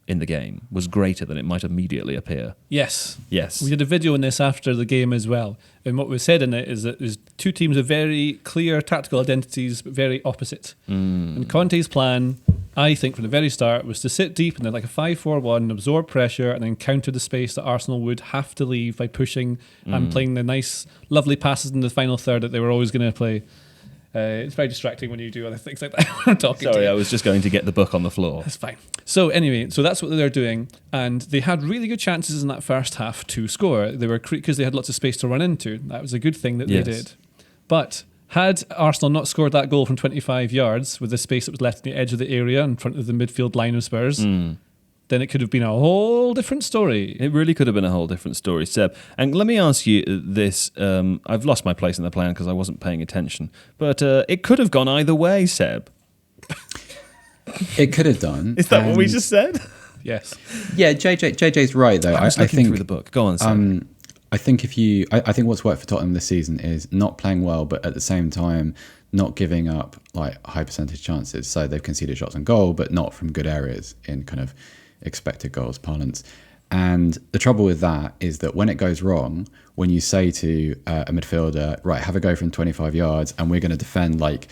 in the game was greater than it might immediately appear. Yes. Yes. We did a video on this after the game as well. And what we said in it is that there's two teams with very clear tactical identities, but very opposite. And Conte's plan, I think, from the very start, was to sit deep in like a 5-4-1, absorb pressure, and then counter the space that Arsenal would have to leave by pushing and playing the nice, lovely passes in the final third that they were always going to play. It's very distracting when you do other things like that when I'm talking to you. Sorry, I was just going to get the book on the floor. That's fine. So anyway, so that's what they're doing. And they had really good chances in that first half to score. They were because they had lots of space to run into. That was a good thing that they did. But had Arsenal not scored that goal from 25 yards with the space that was left on the edge of the area in front of the midfield line of Spurs, then it could have been a whole different story. It really could have been a whole different story, Seb. And let me ask you this. I've lost my place in the plan because I wasn't paying attention. But it could have gone either way, Seb. It could have done. Is that what we just said? Yes. Yeah, JJ's right, though. I was looking through the book. Go on, Seb. I think I think what's worked for Tottenham this season is not playing well, but at the same time not giving up like high percentage chances. So they've conceded shots on goal, but not from good areas in kind of expected goals parlance. And the trouble with that is that when it goes wrong, when you say to a midfielder, right, have a go from 25 yards and we're going to defend like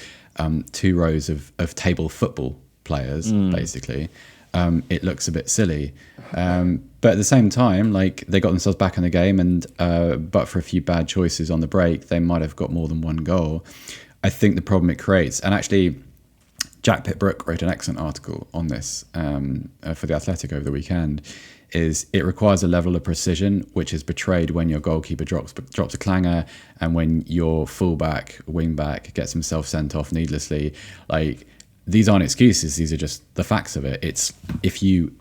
2 rows of table football players, basically, it looks a bit silly. But at the same time, like they got themselves back in the game and but for a few bad choices on the break, they might have got more than one goal. I think the problem it creates, and actually Jack Pitt-Brooke wrote an excellent article on this for The Athletic over the weekend, is it requires a level of precision which is betrayed when your goalkeeper drops a clanger and when your fullback, wingback gets himself sent off needlessly. Like, these aren't excuses, these are just the facts of it. It's if you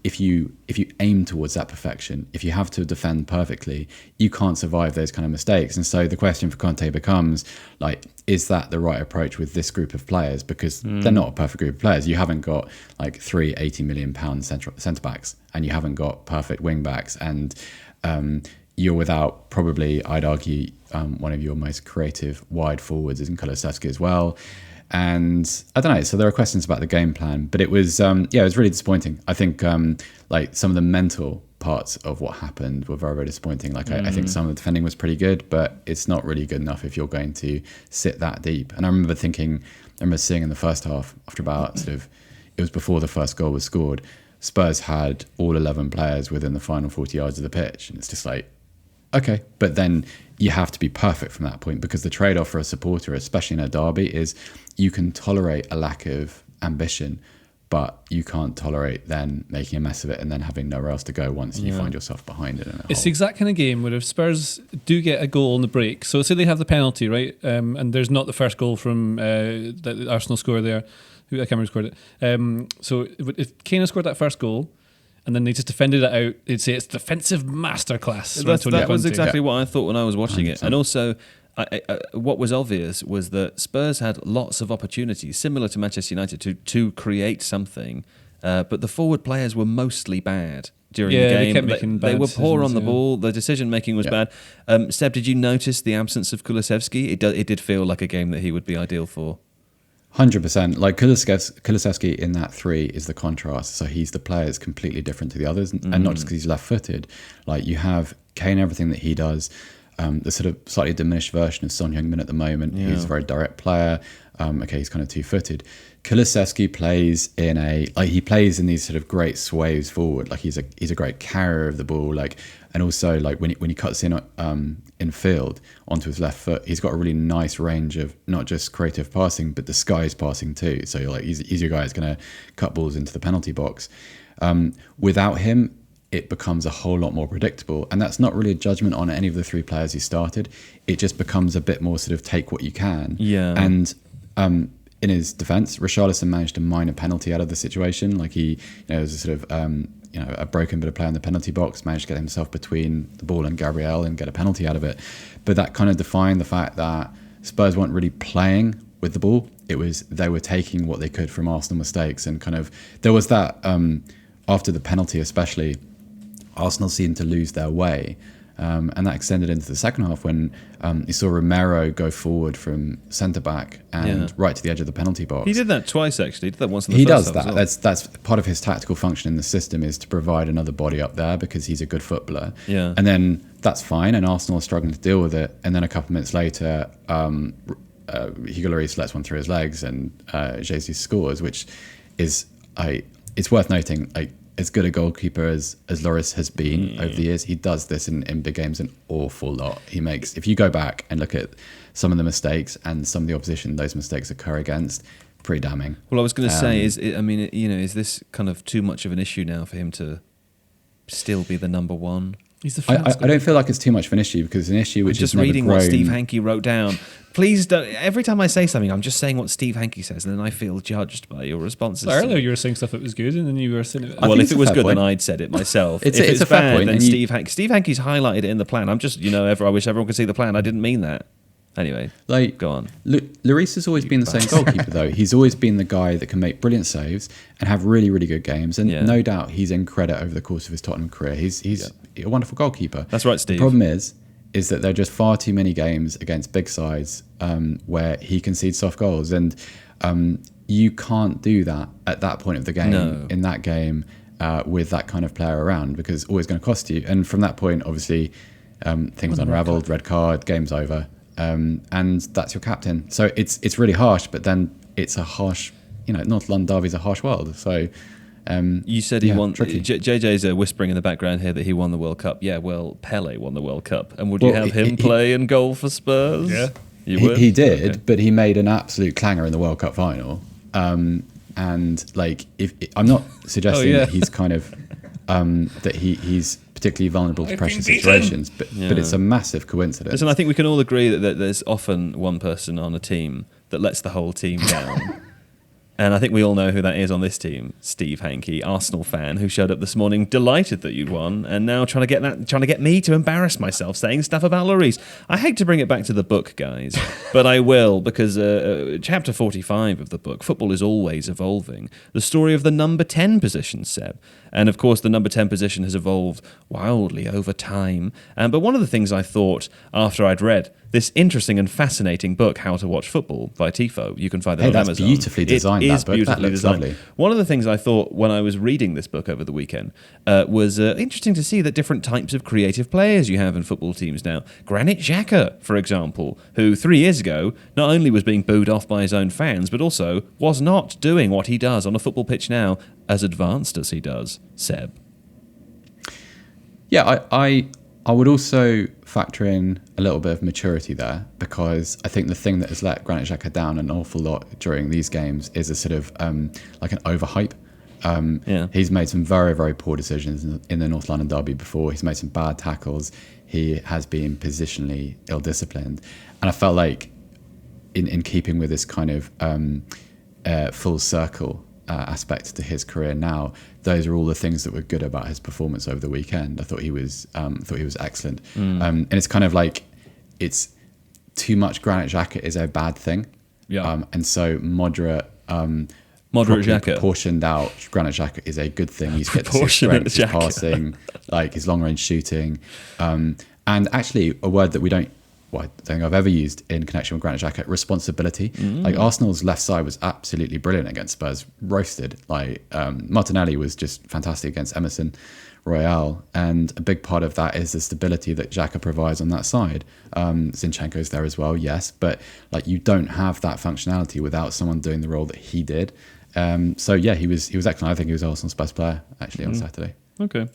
aim towards that perfection, if you have to defend perfectly, you can't survive those kind of mistakes. And so the question for Conte becomes, like, is that the right approach with this group of players? Because they're not a perfect group of players. You haven't got like 3 £80 million centre backs, and you haven't got perfect wing backs, and you're without probably, I'd argue, one of your most creative wide forwards is in Kulusevski as well. And I don't know, so there are questions about the game plan, but it was it was really disappointing. I think like some of the mental parts of what happened were very, very disappointing. Like I think some of the defending was pretty good, but it's not really good enough if you're going to sit that deep. And I remember seeing in the first half, after about it was before the first goal was scored, Spurs had all 11 players within the final 40 yards of the pitch, and it's just like, okay, but then you have to be perfect from that point, because the trade-off for a supporter, especially in a derby, is you can tolerate a lack of ambition, but you can't tolerate then making a mess of it and then having nowhere else to go once you find yourself behind it. It's the exact kind of game where if Spurs do get a goal in the break, so say they have the penalty, right, and there's not the first goal from the Arsenal score there, I can't remember who scored it. So if Kane had scored that first goal, and then they just defended it out, they'd say it's defensive masterclass. That was exactly what I thought when I was watching 100%. It. And also, what was obvious was that Spurs had lots of opportunities, similar to Manchester United, to create something, but the forward players were mostly bad during the game. They were poor on the ball. The decision-making was bad. Seb, did you notice the absence of Kulusevski? It did feel like a game that he would be ideal for. 100%. Like Kulusevski in that 3 is the contrast. So he's the player that's completely different to the others, and not just because he's left-footed. Like you have Kane, everything that he does. The sort of slightly diminished version of Son Heung-min at the moment. Yeah. He's a very direct player. He's kind of two-footed. Kulusevski plays in these sort of great sways forward. Like he's a great carrier of the ball. Like, and also like when he cuts in field onto his left foot, he's got a really nice range of not just creative passing but disguised passing too. So you're like he's your guy that's going to cut balls into the penalty box. Without him, it becomes a whole lot more predictable. And that's not really a judgment on any of the 3 players who started. It just becomes a bit more sort of take what you can. Yeah. And in his defence, Richarlison managed to mine a penalty out of the situation. Like he, was a sort of, a broken bit of play in the penalty box, managed to get himself between the ball and Gabriel and get a penalty out of it. But that kind of defined the fact that Spurs weren't really playing with the ball. It was, they were taking what they could from Arsenal mistakes. And kind of, there was that, after the penalty especially, Arsenal seemed to lose their way, and that extended into the second half when you saw Romero go forward from centre-back and right to the edge of the penalty box. He did that twice, actually. He did that once in the first half. He does that. That's part of his tactical function in the system, is to provide another body up there because he's a good footballer. Yeah. And then that's fine, and Arsenal are struggling to deal with it. And then a couple of minutes later, Hugo Lloris lets one through his legs and Jesus scores, which is, it's worth noting, as good a goalkeeper as Lloris has been over the years, he does this in big games an awful lot. He makes, if you go back and look at some of the mistakes and some of the opposition those mistakes occur against, pretty damning. Well, I was going to say, is this kind of too much of an issue now for him to still be the number one? He's the I don't feel like it's too much of an issue, because it's an issue which is just reading what Steve Hankey wrote down. Please don't. Every time I say something, I'm just saying what Steve Hankey says, and then I feel judged by your responses. Well, earlier you were saying stuff that was good, and then you were saying it. Well, if it was good, then I'd said it myself. It's if a fair bad, point. Then Steve Hankey's highlighted it in the plan. I'm just, I wish everyone could see the plan. I didn't mean that. Anyway, go on. Lloris has always been the same goalkeeper, though. He's always been the guy that can make brilliant saves and have really, really good games. And no doubt he's in credit over the course of his Tottenham career. He's a wonderful goalkeeper. That's right, Steve. The problem is that there are just far too many games against big sides where he concedes soft goals. And you can't do that at that point of the game, in that game, with that kind of player around, because it's always going to cost you. And from that point, obviously, things unravelled, red card, game's over. And that's your captain. So it's really harsh, but then it's a harsh, North London derby's a harsh world. So you said he won. JJ's whispering in the background here that he won the World Cup. Yeah, well, Pele won the World Cup, and would you have him play in goal for Spurs? Yeah, he did, okay. But he made an absolute clanger in the World Cup final. And like, if I'm not suggesting that he's kind of that he's particularly vulnerable to pressure situations, but it's a massive coincidence. Listen, I think we can all agree that there's often one person on a team that lets the whole team down. And I think we all know who that is on this team, Steve Hankey, Arsenal fan, who showed up this morning delighted that you'd won, and now trying to get me to embarrass myself saying stuff about Lloris. I hate to bring it back to the book, guys, but I will, because chapter 45 of the book, Football is Always Evolving, the story of the number 10 position, Seb. And of course, the number 10 position has evolved wildly over time. But one of the things I thought after I'd read this interesting and fascinating book, How to Watch Football by Tifo, you can find that on that's Amazon. Beautifully designed. It is that book. beautifully that looks designed. Lovely. One of the things I thought when I was reading this book over the weekend was interesting to see that different types of creative players you have in football teams now. Granit Xhaka, for example, who 3 years ago not only was being booed off by his own fans, but also was not doing what he does on a football pitch now as advanced as he does. Seb. Yeah, I would also factor in a little bit of maturity there, because I think the thing that has let Granit Xhaka down an awful lot during these games is a sort of like an overhype. He's made some very, very poor decisions in the North London derby before. He's made some bad tackles. He has been positionally ill-disciplined. And I felt like in keeping with this kind of full circle aspect to his career now, those are all the things that were good about his performance over the weekend. I thought he was excellent. And it's kind of like, it's too much Granit Xhaka is a bad thing. Yeah. And so moderate Xhaka, proportioned out Granit Xhaka is a good thing. He's get to see his strength, his passing, like his long range shooting. And actually a word that I don't think I've ever used in connection with Granit Xhaka, responsibility. Like Arsenal's left side was absolutely brilliant against Spurs, roasted. Like Martinelli was just fantastic against Emerson Royale, and a big part of that is the stability that Xhaka provides on that side. Zinchenko's there as well, yes, but like you don't have that functionality without someone doing the role that he did. So yeah, he was excellent. I think he was Arsenal's best player actually on Saturday. Okay,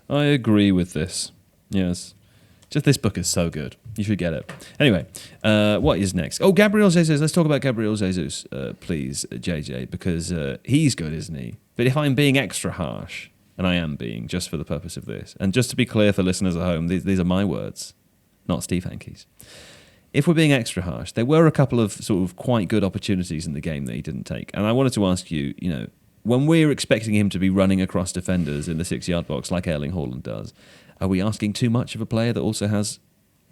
I agree with this. Yes. Just this book is so good. You should get it. Anyway, what is next? Oh, Gabriel Jesus. Let's talk about Gabriel Jesus, please, JJ, because he's good, isn't he? But if I'm being extra harsh, and I am being, just for the purpose of this, and just to be clear for listeners at home, these are my words, not Steve Hankey's. If we're being extra harsh, there were a couple of sort of quite good opportunities in the game that he didn't take. And I wanted to ask you, when we're expecting him to be running across defenders in the 6-yard box like Erling Haaland does, are we asking too much of a player that also has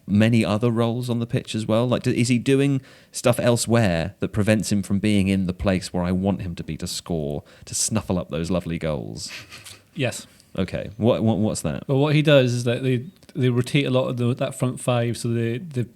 many other roles on the pitch as well? Like, is he doing stuff elsewhere that prevents him from being in the place where I want him to be to score, to snuffle up those lovely goals? Yes. Okay. What's that? Well, what he does is that they rotate a lot of that front five. So the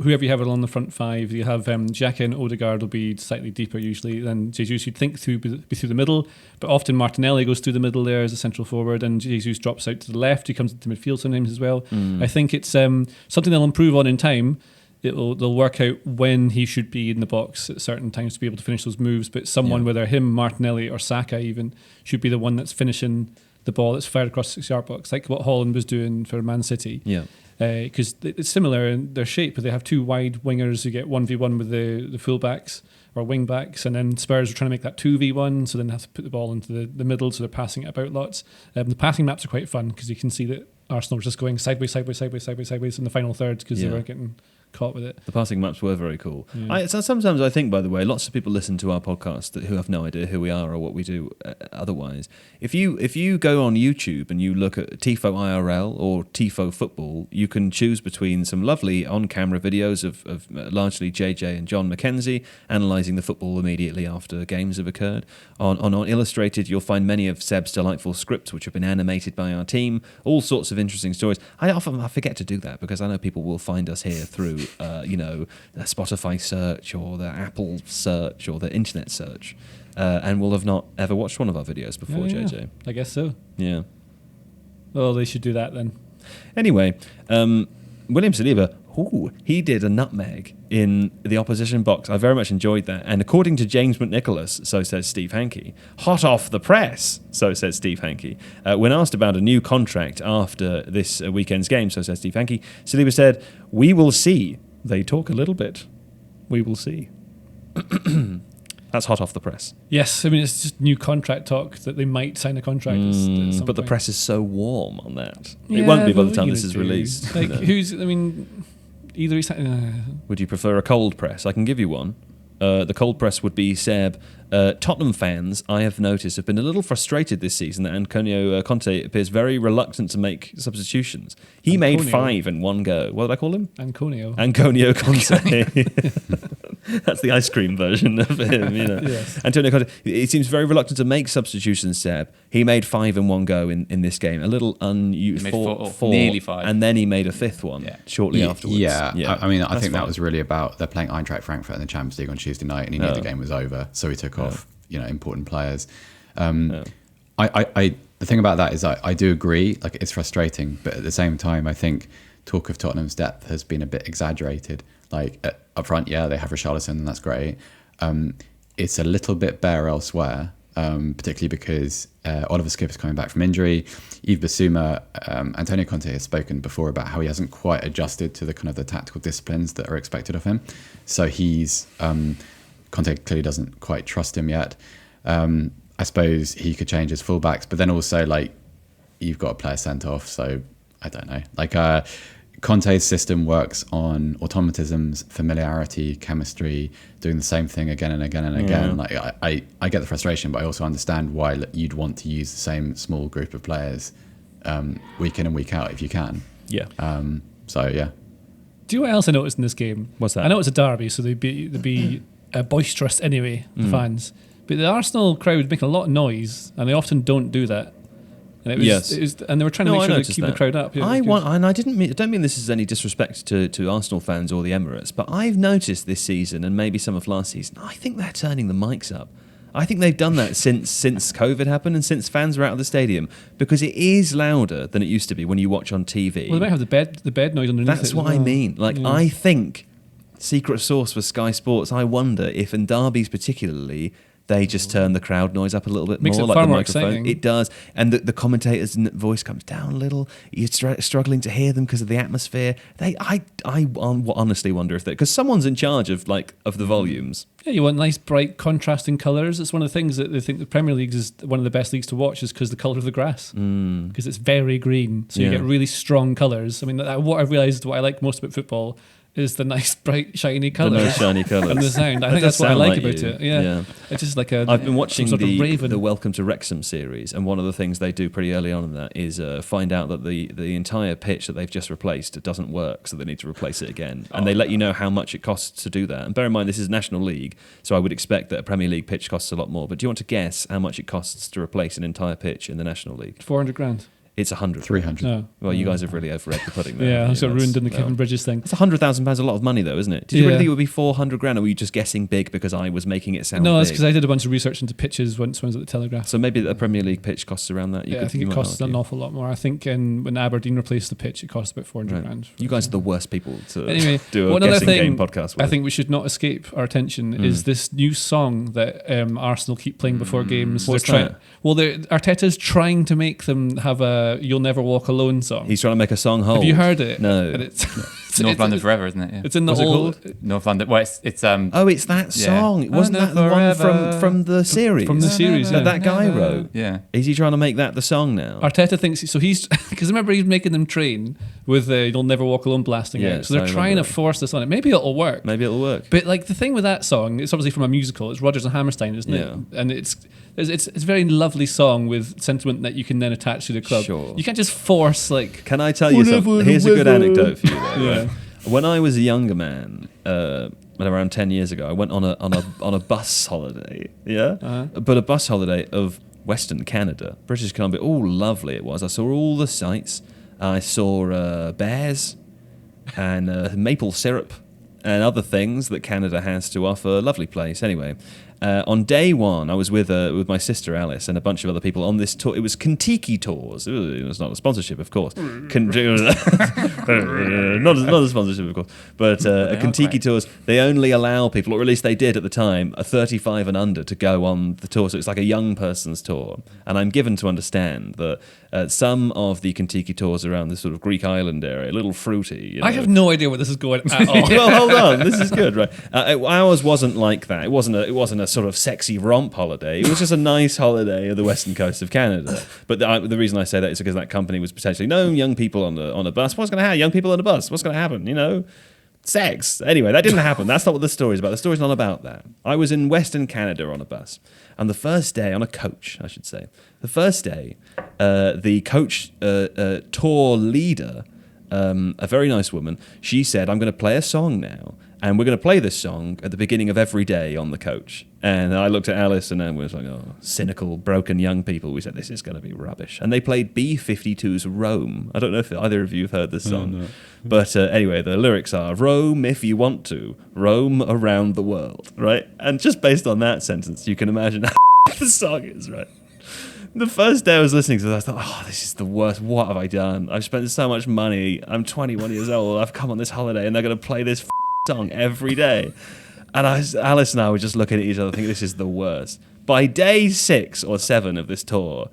whoever you have along the front five, you have Xhaka and Odegaard will be slightly deeper usually than Jesus. You'd think be through the middle, but often Martinelli goes through the middle there as a central forward, and Jesus drops out to the left. He comes into midfield sometimes as well. I think it's something they'll improve on in time. They'll work out when he should be in the box at certain times to be able to finish those moves. But someone, whether him, Martinelli, or Saka even, should be the one that's finishing the ball that's fired across the 6-yard box, like what Haaland was doing for Man City. Yeah. Because it's similar in their shape, but they have two wide wingers who get 1v1 with the fullbacks or wing backs, and then Spurs are trying to make that 2v1, so then they have to put the ball into the middle, so they're passing it about lots. The passing maps are quite fun because you can see that Arsenal was just going sideways in the final third because they were getting caught with it. The passing maps were very cool. Yeah. Sometimes I think, by the way, lots of people listen to our podcast who have no idea who we are or what we do otherwise. If you go on YouTube and you look at Tifo IRL or Tifo Football, you can choose between some lovely on-camera videos of largely JJ and John McKenzie analysing the football immediately after games have occurred. On Illustrated, you'll find many of Seb's delightful scripts which have been animated by our team, all sorts of interesting stories. I forget to do that because I know people will find us here through the Spotify search or the Apple search or the internet search, and will have not ever watched one of our videos before, JJ. I guess so. Yeah. Well, they should do that then. Anyway, William Saliba, he did a nutmeg in the opposition box. I very much enjoyed that. And according to James McNicholas, so says Steve Hankey, hot off the press, so says Steve Hankey. When asked about a new contract after this weekend's game, so says Steve Hankey, Saliba said, "We will see. They talk a little bit. We will see." That's hot off the press. Yes, I mean, it's just new contract talk that they might sign a contract. At some but the point. press is so warm on that. It won't be by the time this is released. Like, either he's... Would you prefer a cold press? I can give you one. The cold press would be Seb. Tottenham fans, I have noticed, have been a little frustrated this season that Antonio Conte appears very reluctant to make substitutions. He made 5 in one go. What did I call him? Antonio Conte. That's the ice cream version of him, Yes. Antonio Conte. He seems very reluctant to make substitutions, Seb. He made 5 in one go in this game. A little unusual. Four, nearly 5. And then he made a 5th one shortly afterwards. Yeah. I think that was really about, they're playing Eintracht Frankfurt in the Champions League on Tuesday night, and he knew the game was over, so he took off important players. The thing about that is I do agree, like, it's frustrating, but at the same time I think talk of Tottenham's depth has been a bit exaggerated. Like, up front, they have Richarlison, and that's great. It's a little bit bare elsewhere, particularly because Oliver Skip is coming back from injury. Yves Bissouma, Antonio Conte has spoken before about how he hasn't quite adjusted to the kind of the tactical disciplines that are expected of him. So he's Conte clearly doesn't quite trust him yet. I suppose he could change his fullbacks, but then also, like, you've got a player sent off, so I don't know. Like, Conte's system works on automatisms, familiarity, chemistry, doing the same thing again and again and again. Like I get the frustration, but I also understand why you'd want to use the same small group of players week in and week out if you can. Yeah. So yeah. Do you know what else I noticed in this game? What's that? I know it's a derby, so they'd be boisterous anyway, the fans. But the Arsenal crowd making a lot of noise, and they often don't do that. And it was, and they were trying to make sure to keep the crowd up. Yeah, I don't mean this is any disrespect to Arsenal fans or the Emirates, but I've noticed this season, and maybe some of last season, I think they're turning the mics up. I think they've done that since COVID happened and since fans were out of the stadium, because it is louder than it used to be when you watch on TV. Well, they might have the bed noise underneath. That's what I mean. I think, secret source for Sky Sports, I wonder if in derbies particularly, they just turn the crowd noise up a little bit Makes more, it like far the more microphone. exciting. It does, and the commentator's voice comes down a little. You're struggling to hear them because of the atmosphere. I honestly wonder if because someone's in charge of the volumes. Yeah, you want nice, bright, contrasting colours. It's one of the things that they think the Premier League is one of the best leagues to watch, is because the colour of the grass, because it's very green, so you get really strong colours. I mean, what I've realised, what I like most about football is the nice, bright, shiny colours. The nice, shiny colours. And the sound. I think that's what I like about you. it. Yeah. It's just like I've been watching sort of Raven. the Welcome to Wrexham series, and one of the things they do pretty early on in that is find out that the entire pitch that they've just replaced doesn't work, so they need to replace it again. And they let you know how much it costs to do that. And bear in mind, this is National League, so I would expect that a Premier League pitch costs a lot more. But do you want to guess how much it costs to replace an entire pitch in the National League? 400 grand. It's 100. 300. No. Well, you guys have really overread the pudding there. Yeah, I haven't got you? ruined in the That's- Kevin Bridges thing. That's £100,000 a lot of money, though, isn't it? Did you really Yeah. think it would be 400 grand, or were you just guessing big because I was making it sound No, big? that's because I did a bunch of research into pitches once I was at the Telegraph. So maybe a Premier League pitch costs around that. I think it costs an awful lot more. I think when Aberdeen replaced the pitch, it cost about 400 grand. You guys are the worst people to Anyway, do a one other guessing thing game podcast with. I think we should not escape our attention is this new song that Arsenal keep playing before games. What's They're trying, that? well, Arteta's trying to make them have a "You'll Never Walk Alone" song. He's trying to make a song hold. Have you heard it? No. And it's North London Forever, isn't it? Yeah. It's in the What's it whole called? North London. Well, it's Oh, it's that song. Yeah. Wasn't that the one from the series? from the series, that yeah. that guy wrote. Yeah. Is he trying to make that the song now? Arteta thinks so. He's because remember he's making them train with "You'll Never Walk Alone" blasting out. So they're I trying to remember that. force this on it. Maybe it'll work. Maybe it'll work. But like the thing with that song, it's obviously from a musical. It's Rodgers and Hammerstein, isn't Yeah. it? And it's a very lovely song with sentiment that you can then attach to the club. Sure. You can't just force like. Can I tell you Whatever something? the Here's a good weather. anecdote for you. Though, Yeah. right? When I was a younger man, around 10 years ago, I went on a bus holiday. Yeah, but a bus holiday of Western Canada, British Columbia. Oh, lovely it was! I saw all the sights. I saw bears and maple syrup and other things that Canada has to offer. Lovely place. Anyway, on day one, I was with my sister Alice and a bunch of other people on this tour. It was Kentucky Tours. It was not a sponsorship, of course. not a sponsorship, of course. But Kentucky Tours, they only allow people, or at least they did at the time, a 35 and under to go on the tour. So it's like a young person's tour. And I'm given to understand that some of the Kentucky Tours around this sort of Greek island area, a little fruity. You know. I have no idea where this is going at all. Well, hold on. This is good, right? Ours wasn't like that. It wasn't a sort of sexy romp holiday. It was just a nice holiday of the western coast of Canada. But the reason I say that is because that company was potentially no young people on a bus. What's going to happen? Young people on a bus. What's going to happen? You know, sex. Anyway, that didn't happen. That's not what the story's about. The story's not about that. I was in Western Canada on a bus, and the first day on a coach, I should say. The first day, the coach tour leader. A very nice woman, she said, I'm going to play a song now, and we're going to play this song at the beginning of every day on the coach. And I looked at Alice, and we was like, oh, cynical, broken young people. We said, this is going to be rubbish. And they played B-52's Rome. I don't know if either of you have heard this song. No. But anyway, the lyrics are, roam if you want to, roam around the world, right? And just based on that sentence, you can imagine how the song is, right? The first day I was listening to this, I thought, oh, this is the worst. What have I done? I've spent so much money. I'm 21 years old. I've come on this holiday and they're going to play this song every day. And Alice and I were just looking at each other thinking, this is the worst. By day 6 or 7 of this tour,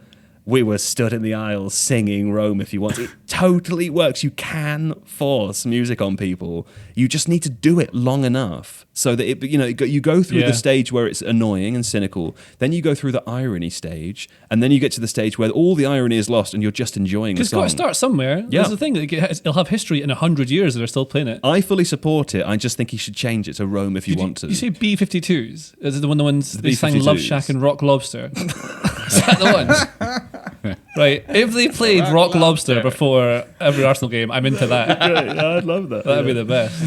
we were stood in the aisles singing Rome if you want. It totally works. You can force music on people. You just need to do it long enough so that you go through the stage where it's annoying and cynical. Then you go through the irony stage, and then you get to the stage where all the irony is lost and you're just enjoying the song. Because it's got to start somewhere. Yeah. That's the thing. It'll have history in 100 years that are still playing it. I fully support it. I just think he should change it to Rome if you want to. You say B-52s? Is it the ones they sang Love Shack and Rock Lobster? Is that the one? Right. If they played Rock Lobster before every Arsenal game, I'm into that. Great. I'd love that. That'd be the best.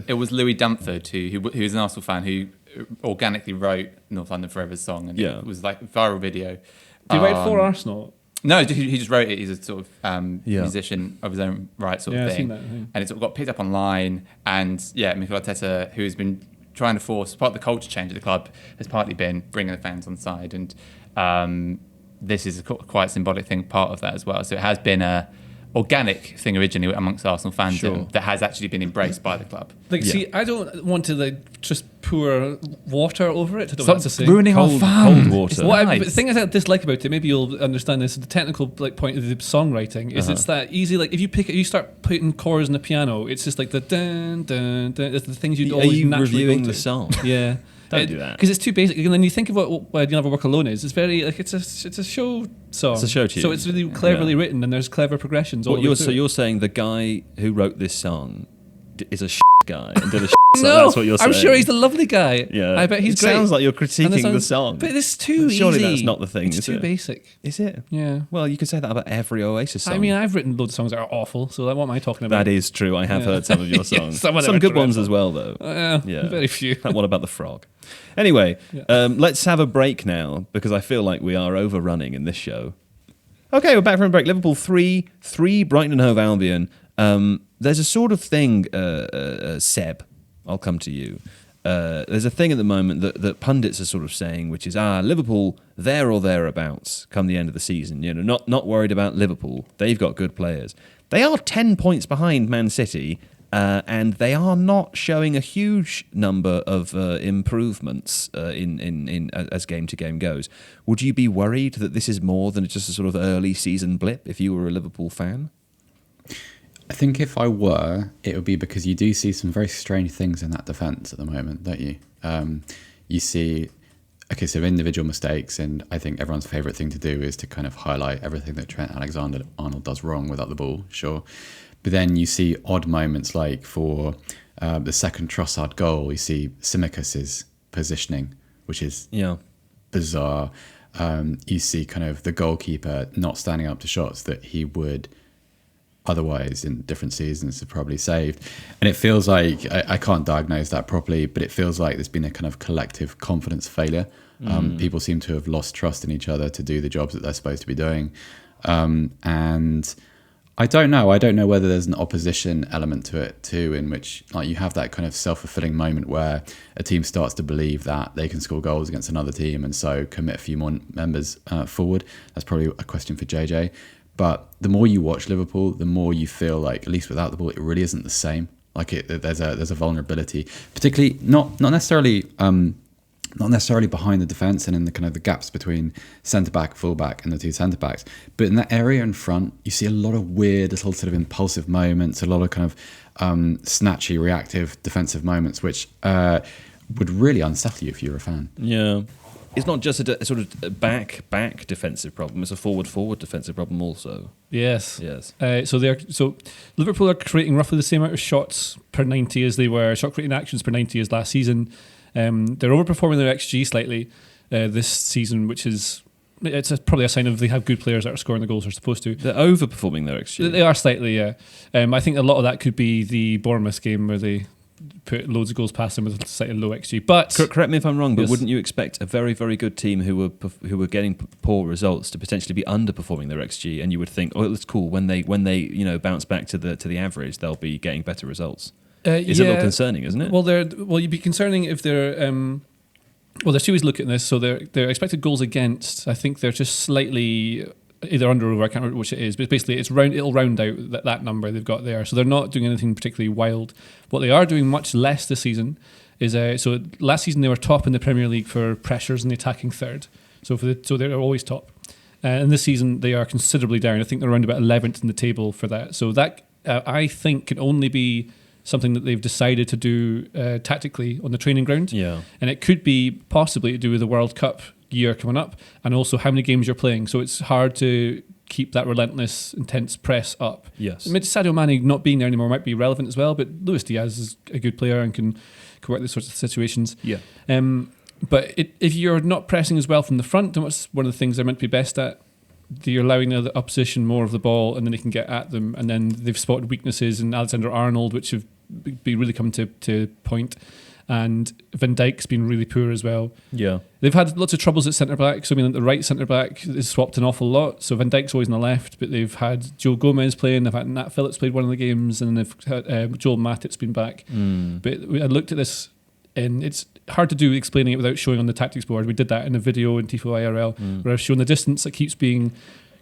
It was Louis Dumford who was an Arsenal fan who organically wrote North London Forever's song, and it was like a viral video. Did he write for Arsenal? No, he just wrote it. He's a sort of musician of his own right, sort of thing. I've seen that. And it sort of got picked up online. And Mikel Arteta, who has been trying to force part of the culture change of the club, has partly been bringing the fans on side. And this is a quite symbolic thing, part of that as well. So it has been a organic thing originally amongst Arsenal fandom that has actually been embraced by the club. See, I don't want to just pour water over it. I don't know what to say. Ruining cold water. The thing I dislike about it, maybe you'll understand this, the technical point of the songwriting is it's that easy. Like if you start putting chords in the piano, it's just like the dun dun dun. It's the things you'd always naturally reviewing go to. the song? Yeah. Don't do that. Because it's too basic. And then you think of what You'll Never Walk Alone is. It's very it's a show song. It's a show tune. So it's really cleverly written, and there's clever progressions. So you're saying the guy who wrote this song is a guy and did a song? No, that's what you're saying. I'm sure he's a lovely guy. Yeah, I bet he's great. Sounds like you're critiquing the song. But it's too easy. Surely that's not the thing. It's too basic. Is it? Yeah. Well, you could say that about every Oasis song. I mean, I've written loads of songs that are awful, so what am I talking about? That is true. I have heard some of your songs. Some good ones as well, though. Very few. What about the frog? Anyway, let's have a break now, because I feel like we are overrunning in this show. Okay, we're back from a break. Liverpool 3, Brighton and Hove Albion. There's a sort of thing, Seb, I'll come to you. There's a thing at the moment that pundits are sort of saying, which is, Liverpool there or thereabouts come the end of the season. Not worried about Liverpool. They've got good players. They are 10 points behind Man City, and they are not showing a huge number of improvements in as game to game goes. Would you be worried that this is more than just a sort of early season blip if you were a Liverpool fan? I think if I were, it would be because you do see some very strange things in that defence at the moment, don't you? You see, so individual mistakes, and I think everyone's favourite thing to do is to kind of highlight everything that Trent Alexander-Arnold does wrong without the ball, sure. But then you see odd moments like for the second Trossard goal, you see Tsimikas' positioning, which is bizarre. You see kind of the goalkeeper not standing up to shots that he would otherwise in different seasons have probably saved. And it feels like, I can't diagnose that properly, but it feels like there's been a kind of collective confidence failure. People seem to have lost trust in each other to do the jobs that they're supposed to be doing. And I don't know whether there's an opposition element to it too, in which like you have that kind of self-fulfilling moment where a team starts to believe that they can score goals against another team and so commit a few more members forward. That's probably a question for JJ. But the more you watch Liverpool, the more you feel like, at least without the ball, it really isn't the same. Like there's a vulnerability, particularly not necessarily behind the defence and in the kind of the gaps between centre back, full back, and the two centre backs, but in that area in front, you see a lot of weird, little sort of impulsive moments, a lot of kind of snatchy, reactive, defensive moments, which would really unsettle you if you're a fan. Yeah. It's not just a sort of back defensive problem; it's a forward defensive problem also. Yes. So Liverpool are creating roughly the same amount of shots per 90 as they were shot creating actions per 90 as last season. They're overperforming their XG slightly this season, which is probably a sign of they have good players that are scoring the goals they're supposed to. They're overperforming their XG. They are slightly, yeah. I think a lot of that could be the Bournemouth game where they put loads of goals past them with a slightly low XG. But correct me if I'm wrong, but wouldn't you expect a very, very good team who were getting poor results to potentially be underperforming their XG? And you would think, it's cool when they bounce back to the average, they'll be getting better results. It's a little concerning, isn't it? Well, you'd be concerning if they're. There's two ways to look at this. So their expected goals against, I think they're just slightly either under or over. I can't remember which it is, but basically it'll round out that number they've got there. So they're not doing anything particularly wild. What they are doing much less this season is so last season they were top in the Premier League for pressures in the attacking third. So they're always top. And this season they are considerably down. I think they're around about 11th in the table for that. So that I think can only be something that they've decided to do tactically on the training ground. Yeah. And it could be possibly to do with the World Cup year coming up and also how many games you're playing. So it's hard to keep that relentless, intense press up. Yes. I mean, Sadio Mane not being there anymore might be relevant as well, but Luis Diaz is a good player and can work these sorts of situations. Yeah. But if you're not pressing as well from the front, then what's one of the things they're meant to be best at? You're allowing the opposition more of the ball, and then they can get at them. And then they've spotted weaknesses in Alexander-Arnold, which have been really come to point. And Van Dijk's been really poor as well. Yeah. They've had lots of troubles at centre-back. So, I mean, the right centre-back is swapped an awful lot. So Van Dijk's always on the left, but they've had Joe Gomez playing. They've had Nat Phillips played one of the games, and they've had Joel Matip's been back. But I looked at this, and it's hard to do explaining it without showing on the tactics board. We did that in a video in Tifo IRL, where I've shown the distance that keeps being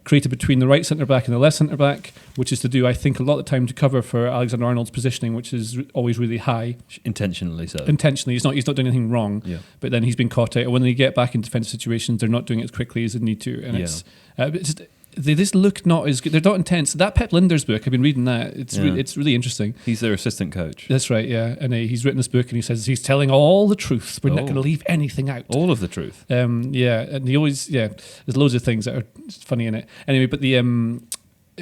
created between the right centre-back and the left centre-back, which is to do, I think, a lot of the time to cover for Alexander-Arnold's positioning, which is always really high. Intentionally so. Intentionally. He's not doing anything wrong, but then he's been caught out. And when they get back in defensive situations, they're not doing it as quickly as they need to. And they just look not as good. They're not intense. That Pep Lijnders book, I've been reading that. It's really interesting. He's their assistant coach. That's right, yeah. And he's written this book and he says he's telling all the truth. We're not going to leave anything out. All of the truth. And he always, there's loads of things that are funny in it. Anyway, but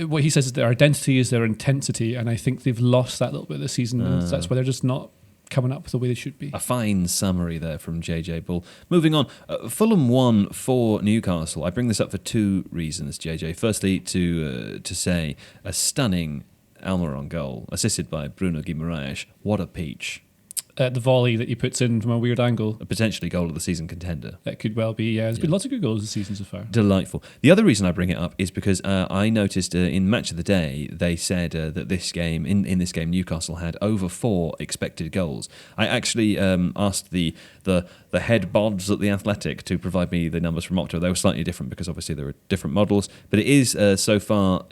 what he says is their identity is their intensity, and I think they've lost that a little bit this season. And that's why they're just not coming up the way they should be. A fine summary there from JJ Bull. Moving on, Fulham won for Newcastle. I bring this up for two reasons, JJ. Firstly, to say a stunning Almiron goal, assisted by Bruno Guimaraes. What a peach. The volley that he puts in from a weird angle. A potentially goal of the season contender. That could well be, yeah. There's been lots of good goals this season so far. Delightful. The other reason I bring it up is because I noticed in Match of the Day, they said that this game, in this game, Newcastle had over 4 expected goals. I actually asked the head bods at The Athletic to provide me the numbers from Opta. They were slightly different because obviously there were different models, but it is so far,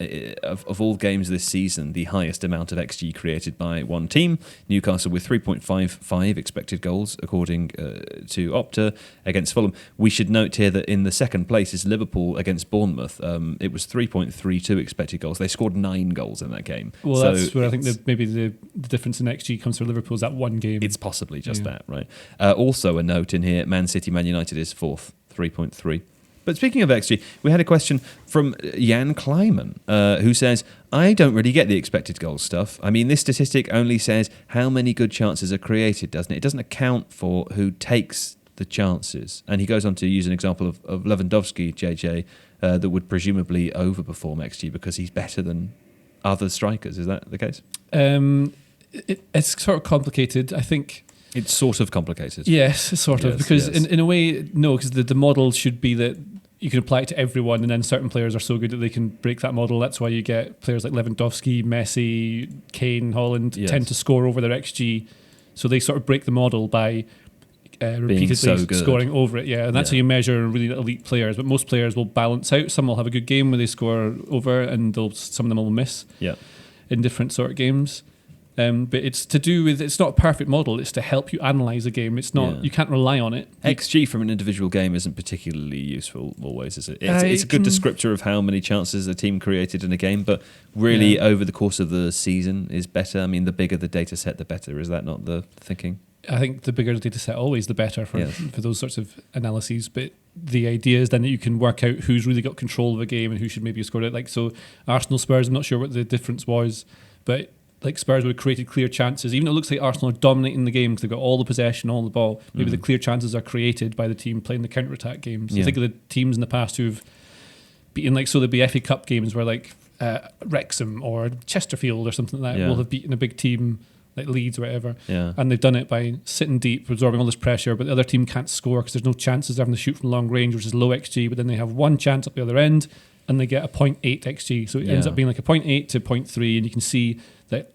of all games this season, the highest amount of XG created by one team. Newcastle with 3.55 expected goals according to Opta against Fulham. We should note here that in the second place is Liverpool against Bournemouth. It was 3.32 expected goals. They scored 9 goals in that game. Well, so that's where I think maybe the difference in XG comes for Liverpool is that one game. It's possibly just that, right? Also a note in here, Man City, Man United is 4th, 3.3. But speaking of XG, we had a question from Jan Kleiman, who says, I don't really get the expected goals stuff. I mean, this statistic only says how many good chances are created, doesn't it? It doesn't account for who takes the chances. And he goes on to use an example of Lewandowski, JJ, that would presumably overperform XG because he's better than other strikers. Is that the case? It's sort of complicated, I think. It's sort of complicated. Yes, sort of. Because in a way, no, because the model should be that you can apply it to everyone, and then certain players are so good that they can break that model. That's why you get players like Lewandowski, Messi, Kane, Haaland tend to score over their XG. So they sort of break the model by repeatedly scoring over it. Yeah, and that's how you measure really elite players. But most players will balance out. Some will have a good game where they score over, and some of them will miss in different sort of games. But it's to do with, it's not a perfect model, it's to help you analyse a game. It's not, you can't rely on it. XG from an individual game isn't particularly useful always, is it? It's a good descriptor of how many chances a team created in a game, but really over the course of the season is better. I mean, the bigger the data set, the better. Is that not the thinking? I think the bigger the data set, always the better for those sorts of analyses. But the idea is then that you can work out who's really got control of a game and who should maybe have scored it. Like, so Arsenal Spurs, I'm not sure what the difference was, but like Spurs would have created clear chances. Even though it looks like Arsenal are dominating the game because they've got all the possession, all the ball, maybe the clear chances are created by the team playing the counter-attack games. Think of the teams in the past who've beaten, like, so there'd be FA Cup games where like Wrexham or Chesterfield or something like that will have beaten a big team like Leeds or whatever, and they've done it by sitting deep, absorbing all this pressure, but the other team can't score because there's no chances. They're having to shoot from long range, which is low XG, but then they have one chance up the other end and they get a 0.8 XG, so it ends up being like a 0.8 to 0.3, and you can see that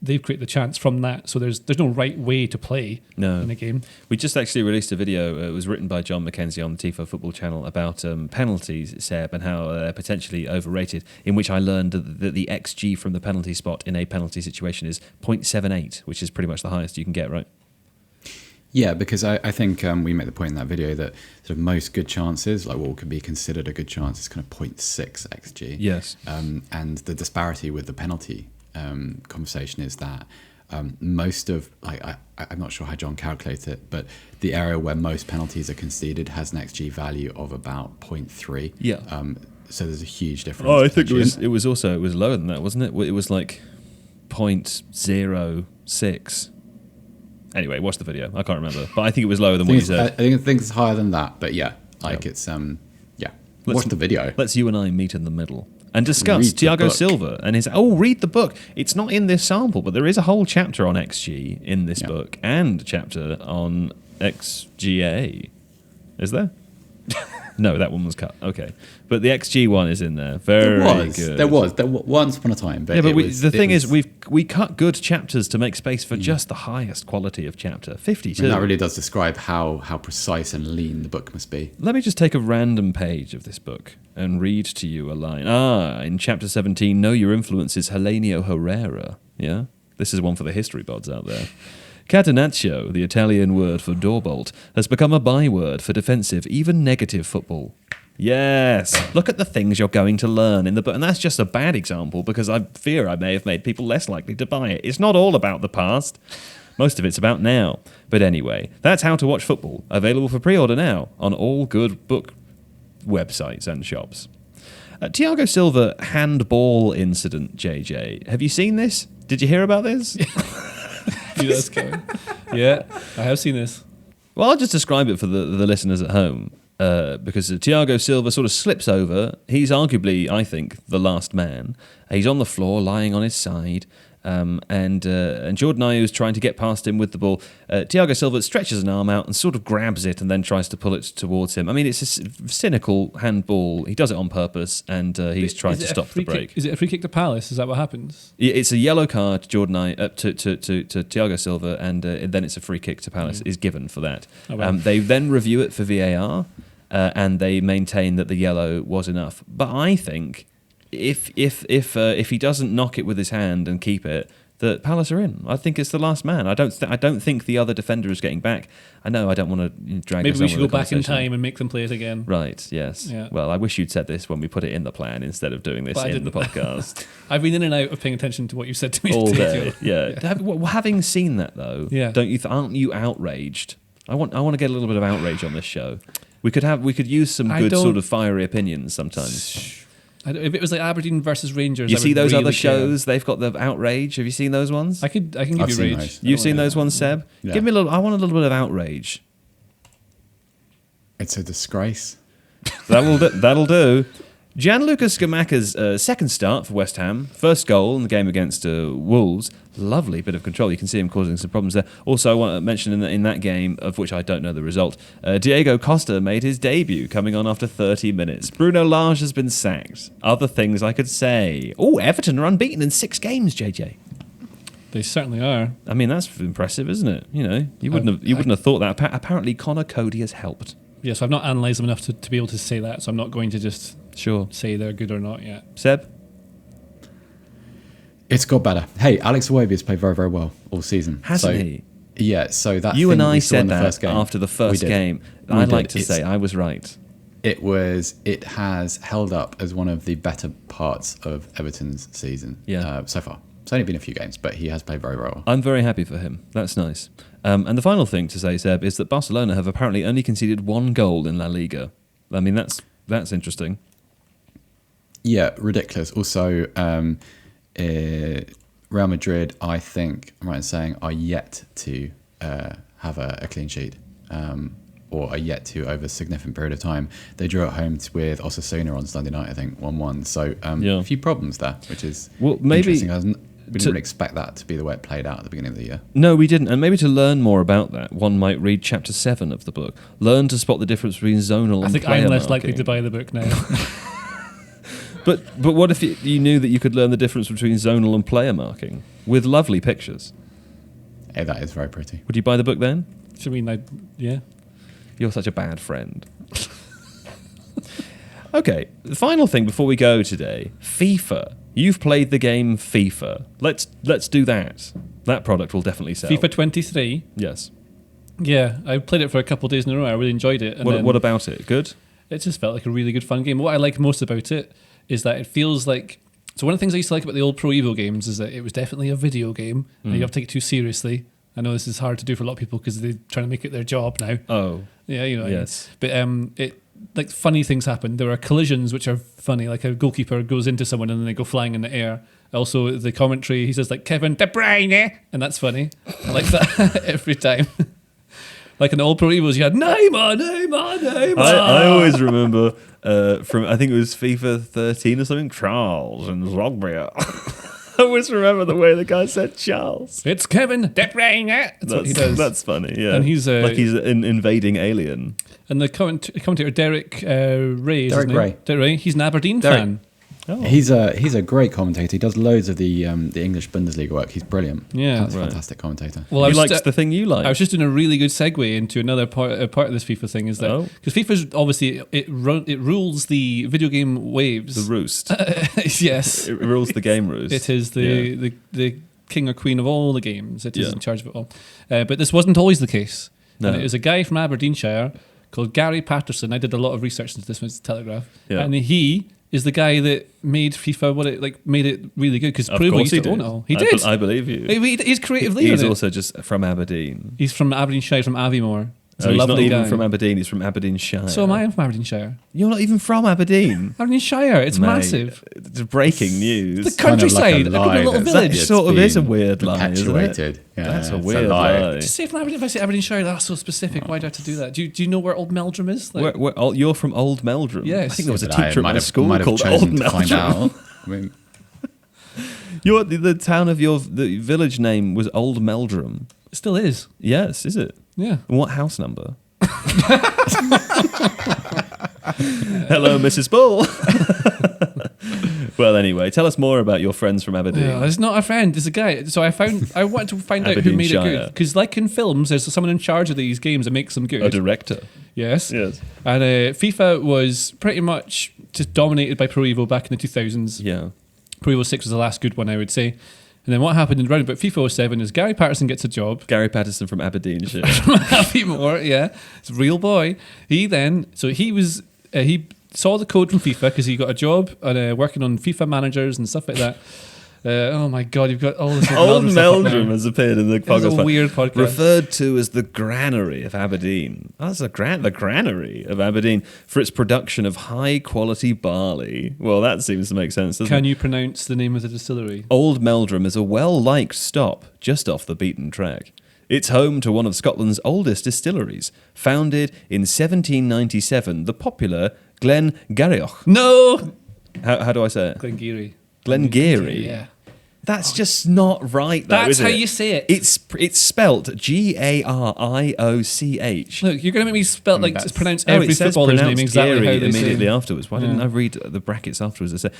they've created the chance from that. So there's no right way to play in a game. We just actually released a video. It was written by John McKenzie on the Tifo Football channel about penalties, Seb, and how they're potentially overrated, in which I learned that the XG from the penalty spot in a penalty situation is 0.78, which is pretty much the highest you can get, right? Yeah, because I think we make the point in that video that sort of most good chances, like what could be considered a good chance, is kind of 0.6 xg. Yes. And the disparity with the penalty conversation is that most of, like, I'm not sure how John calculated it, but the area where most penalties are conceded has an xg value of about 0.3. Yeah. So there's a huge difference. Oh, I think it was lower than that, wasn't it? It was like 0.06. Anyway, watch the video. I can't remember, but I think it was lower than what you said. I think it's higher than that, but yeah, it's watch the video. Let's you and I meet in the middle and discuss Read the Thiago book. Silva and his. Oh, read the book. It's not in this sample, but there is a whole chapter on XG in this book and a chapter on XGA. Is there? No, that one was cut. Okay, but the XG one is in there. Very good. There was once upon a time, but yeah. But the thing is, we cut good chapters to make space for just the highest quality of chapter 52. And that really does describe how precise and lean the book must be. Let me just take a random page of this book and read to you a line. In chapter 17, know your influence is Helenio Herrera. Yeah, this is one for the history bods out there. Catenaccio, the Italian word for doorbolt, has become a byword for defensive, even negative football. Yes, look at the things you're going to learn in the book. And that's just a bad example because I fear I may have made people less likely to buy it. It's not all about the past. Most of it's about now. But anyway, that's How to Watch Football, available for pre-order now on all good book websites and shops. Thiago Silva handball incident, JJ. Have you seen this? Did you hear about this? That's coming. Yeah, I have seen this. Well, I'll just describe it for the listeners at home, because Thiago Silva sort of slips over. He's arguably, I think, the last man. He's on the floor, lying on his side, and Jordan Ayew is trying to get past him with the ball. Thiago Silva stretches an arm out and sort of grabs it and then tries to pull it towards him. I mean, it's a cynical handball. He does it on purpose, and he's trying to stop the break. Is it a free kick to Palace? Is that what happens? It's a yellow card to Jordan Ayew, to Thiago Silva, and then it's a free kick to Palace is given for that. Oh, well. They then review it for VAR, and they maintain that the yellow was enough. But I think if he doesn't knock it with his hand and keep it, that Palace are in. I think it's the last man. I don't think the other defender is getting back. I know I don't want to drag. Maybe we should go back in time and make them play it again. Right? Yes. Yeah. Well, I wish you'd said this when we put it in the plan instead of doing this in the podcast. I've been in and out of paying attention to what you said to me all today. day. Yeah. Having seen that though, don't you? Aren't you outraged? I want to get a little bit of outrage on this show. We could use some good sort of fiery opinions sometimes. If it was like Aberdeen versus Rangers, you see those other shows? They've got the outrage. Have you seen those ones? I can give you rage. Those. You've seen those ones, Seb? Yeah. Give me a little. I want a little bit of outrage. It's a disgrace. That'll do. Gianluca Scamacca's second start for West Ham, first goal in the game against Wolves. Lovely bit of control. You can see him causing some problems there. Also, I want to mention in that game, of which I don't know the result, Diego Costa made his debut, coming on after 30 minutes. Bruno Lage has been sacked. Other things I could say. Oh, Everton are unbeaten in 6 games, JJ. They certainly are. I mean, that's impressive, isn't it? You know, you wouldn't have thought that. Apparently, Connor Cody has helped. Yes, I've not analysed them enough to be able to say that, so I'm not going to just say they're good or not yet. Seb? It's got better. Hey, Alex Iwobi has played very, very well all season. Hasn't he? Yeah, so that you thing and I we saw in said the that first game, after the first game. We I'd did. like to say I was right. It has held up as one of the better parts of Everton's season so far. It's only been a few games, but he has played very, very well. I'm very happy for him. That's nice. And the final thing to say, Seb, is that Barcelona have apparently only conceded 1 goal in La Liga. I mean, that's interesting. Yeah, ridiculous. Also, Real Madrid, I think, I'm right in saying, are yet to have a clean sheet, or are yet to over a significant period of time. They drew at home with Osasuna on Sunday night, I think, 1-1. So a few problems there, which is interesting. We didn't really expect that to be the way it played out at the beginning of the year. No, we didn't. And maybe to learn more about that, one might read chapter 7 of the book. Learn to spot the difference between zonal and player I think I'm less marking. likely to buy the book now. But what if you knew that you could learn the difference between zonal and player marking with lovely pictures? Hey, that is very pretty. Would you buy the book then? I mean, yeah. You're such a bad friend. Okay, the final thing before we go today, FIFA. You've played the game FIFA. Let's do that. That product will definitely sell. FIFA 23. Yes. Yeah, I played it for a couple of days in a row. I really enjoyed it. And What about it? Good? it just felt like a really good fun game. What I like most about it is that it feels like... So one of the things I used to like about the old Pro Evo games is that it was definitely a video game, and you have to take it too seriously. I know this is hard to do for a lot of people because they're trying to make it their job now. Oh. Yeah, you know. Yes. But it like funny things happen. There are collisions which are funny, like a goalkeeper goes into someone and then they go flying in the air. Also, the commentary, he says like Kevin De Bruyne, and that's funny. I like that every time. Like in the old Pro Evos, you had Neymar. I always remember from, I think it was FIFA 13 or something, Charles and Zogby. I always remember the way the guy said Charles. It's Kevin De Bruyne. That's what he does. That's funny, yeah. And he's like he's an invading alien. And the commentator Derek Ray. Derek Ray. Derek Ray. He's an Aberdeen fan. Oh. He's a great commentator. He does loads of the English Bundesliga work. He's brilliant. Yeah. That's a Right. fantastic commentator. Well, He likes the thing you like. I was just doing a really good segue into another part of this FIFA thing, is that because FIFA's obviously it rules the video game waves. The roost. Yes, It rules the game roost. it is the king or queen of all the games. It is Yeah. in charge of it all. But this wasn't always the case. No. And it was a guy from Aberdeenshire called Gary Patterson. I did a lot of research into this. Was Telegraph, Yeah. and he is the guy that made FIFA made it really good because Of Pro Evo course used he to own did. it all. He did. I believe you. He's creative leader. He's in it. also just from Aberdeen. He's from Aberdeenshire, from Aviemore. He's a He's not lovely even guy. from Aberdeen. He's from Aberdeenshire. So am I. I'm from Aberdeenshire. You're not even from Aberdeen. Aberdeenshire, it's Mate, massive. It's breaking news. The countryside, a couple of little village. That sort of is a weird lie, isn't it? perpetuated. Yeah, That's a it's weird lie. lie. Just say from Aberdeen. If I say Aberdeenshire, that's so specific. Why do I have to do that? Do you know where Oldmeldrum is? Like, You're from Oldmeldrum. Yes. I think there was a But I teacher at might my have- school might have called chosen to find Oldmeldrum. out. I mean, The town of the village name was Oldmeldrum. it still is. Yes, is it? Yeah. And what house number? Hello, Mrs. Bull. Well, anyway, tell us more about your friends from Aberdeen. Yeah, it's not a friend. It's a guy. So I wanted to find out who made it Aberdeenshire. good. Because like in films, there's someone in charge of these games that makes them good. A director. Yes. Yes. And FIFA was pretty much just dominated by Pro Evo back in the 2000s. Yeah. Pro Evo 6 was the last good one, I would say. And then what happened in round about FIFA 07 is Gary Patterson gets a job. Gary Patterson from Aberdeenshire. Happy more, yeah. It's a real boy. He saw the code from FIFA because he got a job working on FIFA managers and stuff like that. Oh my God, you've got all this Oldmeldrum has appeared in the It's podcast. a weird podcast. Referred to as the granary of Aberdeen. That's the granary of Aberdeen for its production of high quality barley. Well, that seems to make sense, doesn't Can it? you pronounce the name of the distillery? Oldmeldrum is a well-liked stop just off the beaten track. It's home to one of Scotland's oldest distilleries. Founded in 1797, the popular Glengarioch. No! How do I say it? Glengarry. Glengarry? Yeah. That's just not right, though, That's is how it? you say it. It's spelt Garioch. Look, you're going to make me spell like that's- pronounce Oh, every it says footballer's name pronounced exactly Gary how they say immediately it. afterwards. Why didn't I read the brackets afterwards? It said,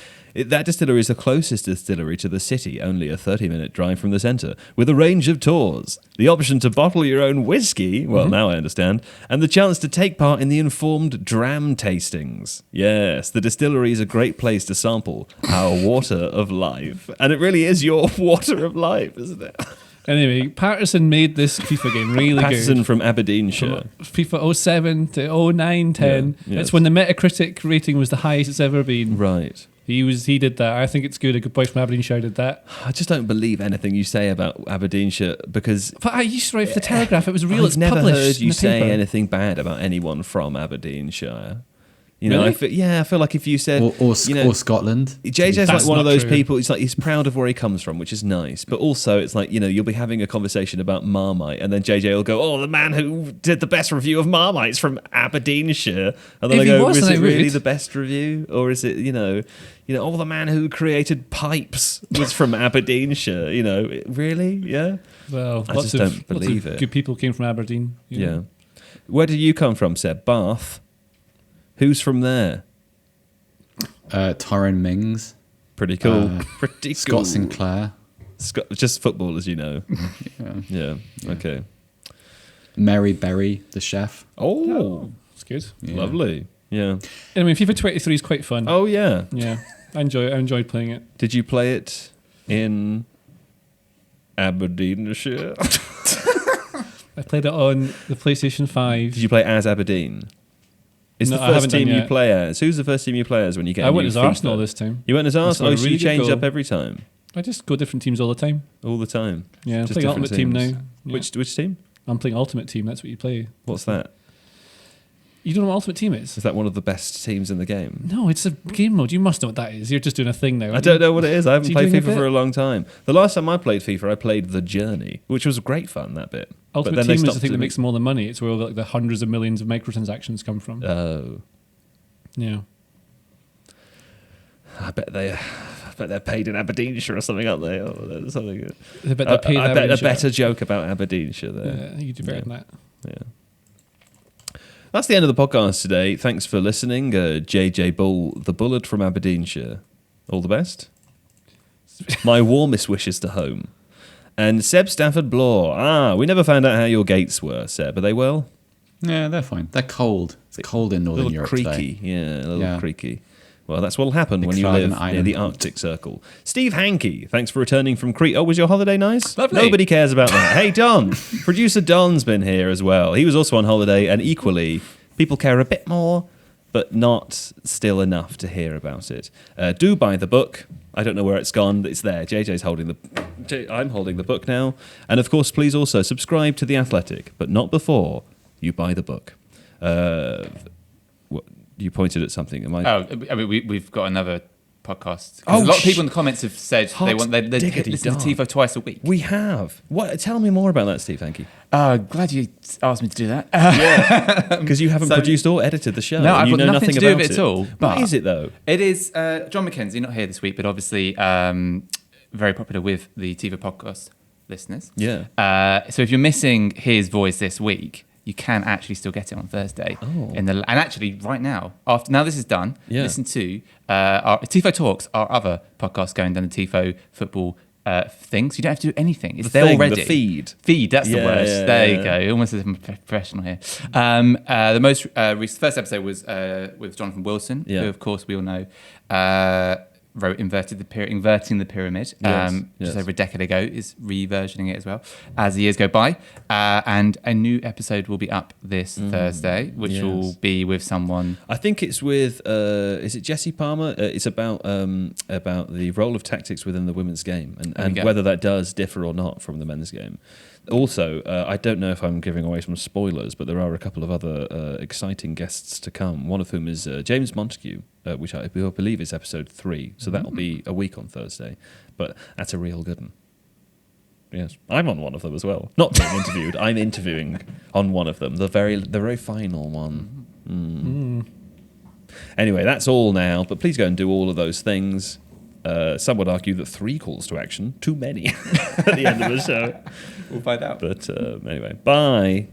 that distillery is the closest distillery to the city, only a 30-minute drive from the centre, with a range of tours, the option to bottle your own whiskey, well, now I understand, and the chance to take part in the informed dram tastings. Yes, the distillery is a great place to sample our water of life. And it really is your water of life, isn't it? Anyway, Patterson made this FIFA game really Patterson good. from Aberdeenshire. From FIFA 07 to 09, 10. Yeah, That's yes. when the Metacritic rating was the highest it's ever been. Right. He did that. I think it's good. A good boy from Aberdeenshire did that. I just don't believe anything you say about Aberdeenshire because But I used to write for the Telegraph. It was real. I've It's never published heard in you the say paper. anything bad about anyone from Aberdeenshire. You know, Really? I feel like if you said, or JJ's Scotland. like That's one of not those true. people. It's like he's proud of where he comes from, which is nice. But also, it's like you'll be having a conversation about Marmite, and then JJ will go, "Oh, the man who did the best review of Marmite's from Aberdeenshire," and then If I he go, was, "Is then it I really would. the best review, or is it oh, the man who created pipes was from Aberdeenshire?" Really, yeah, Well, I lots just of, don't believe lots of it. good people came from Aberdeen. you know. yeah. Where do you come from, Seb? Bath. Who's from there? Tyrone Mings, Pretty cool. Pretty cool. Scott Sinclair, Just footballers, yeah. Yeah. Okay. Mary Berry, the chef. Oh, It's good. Yeah. lovely. Yeah. Anyway, FIFA 23 is quite fun. Oh, yeah. Yeah, I enjoyed playing it. Did you play it in Aberdeenshire? I played it on the PlayStation 5. Did you play as Aberdeen? It's No, the I first haven't done team you yet. play as. Who's the first team you play as when you get I a went new as FIFA? Arsenal this time. You went as Arsenal? got a Oh, so really you good change goal. up every time? I just go different teams all the time. All the time? Yeah, I'm Just playing different Ultimate Team teams. now. Yeah. Which team? I'm playing Ultimate Team. That's what you play. What's that? You don't know what Ultimate Team is? Is that one of the best teams in the game? No, it's a game mode. You must know what that is. You're just doing a thing now. I don't know what it is. I haven't So played you're doing FIFA a for bit? a long time. The last time I played FIFA, I played The Journey, which was great fun, that bit. Ultimate then they Team is the stopped thing that doing- makes them all the money. It's where all the hundreds of millions of microtransactions come from. Oh. Yeah. I bet they're paid in Aberdeenshire or something, aren't they? Or there's something. I bet they're paid I bet a Aberdeenshire. better joke about Aberdeenshire there. Yeah, you do better than that. Yeah. That's the end of the podcast today. Thanks for listening. JJ Bull, the Bullet from Aberdeenshire. All the best. My warmest wishes to home. And Seb Stafford-Bloor. We never found out how your gates were, Seb. Are they well? Yeah, they're fine. They're cold. It's cold in A Northern little Europe creaky. today. Yeah, a little Yeah. creaky. Well, that's what'll happen when you Extravagant live near island. the Arctic Circle. Steve Hankey, thanks for returning from Crete. Oh, was your holiday nice? Lovely. Nobody cares about that. Hey, Don. Producer Don's been here as well. He was also on holiday, and equally, people care a bit more, but not still enough to hear about it. Do buy the book. I don't know where it's gone. It's there. JJ's holding I'm holding the book now. And of course, please also subscribe to The Athletic, but not before you buy the book. What, you pointed at something. Am I? Oh, I mean, we've got another podcast. 'Cause Oh, a lot of people in the comments have said Hot they want they diggity listen to darn. Tifo twice a week. We have. What? Tell me more about that, Steve Hankey. Glad you asked me to do that. Because you haven't So- produced or edited the show. No, and I've you got know nothing to do about with it at all, What but- is it though? It is John McKenzie, not here this week, but obviously very popular with the Tifo podcast listeners. Yeah. So if you're missing his voice this week, you can actually still get it on Thursday. Oh. And actually, right now, now this is done, Yeah. listen to our Tifo Talks, our other podcast going down the Tifo football thing. So you don't have to do anything. It's The there thing, already. the feed. Feed, that's the Yeah, word. yeah, there yeah. you go. Almost as if I'm professional here. The most first episode was with Jonathan Wilson, Yeah. who of course we all know wrote Inverting the Pyramid Yes, just yes. over a decade ago, is reversioning it as well as the years go by. And a new episode will be up this Thursday, which yes. will be with someone. I think it's with. Is it Jesse Palmer? It's about the role of tactics within the women's game and go. whether that does differ or not from the men's game. Also, I don't know if I'm giving away some spoilers, but there are a couple of other exciting guests to come. One of whom is James Montague, which I believe is episode 3. So that'll be a week on Thursday. But that's a real good one. Yes, I'm on one of them as well. Not being interviewed. I'm interviewing on one of them, the very final one. Anyway, that's all now. But please go and do all of those things. Some would argue that 3 calls to action, too many at the end of the show. We'll find out. But anyway, bye.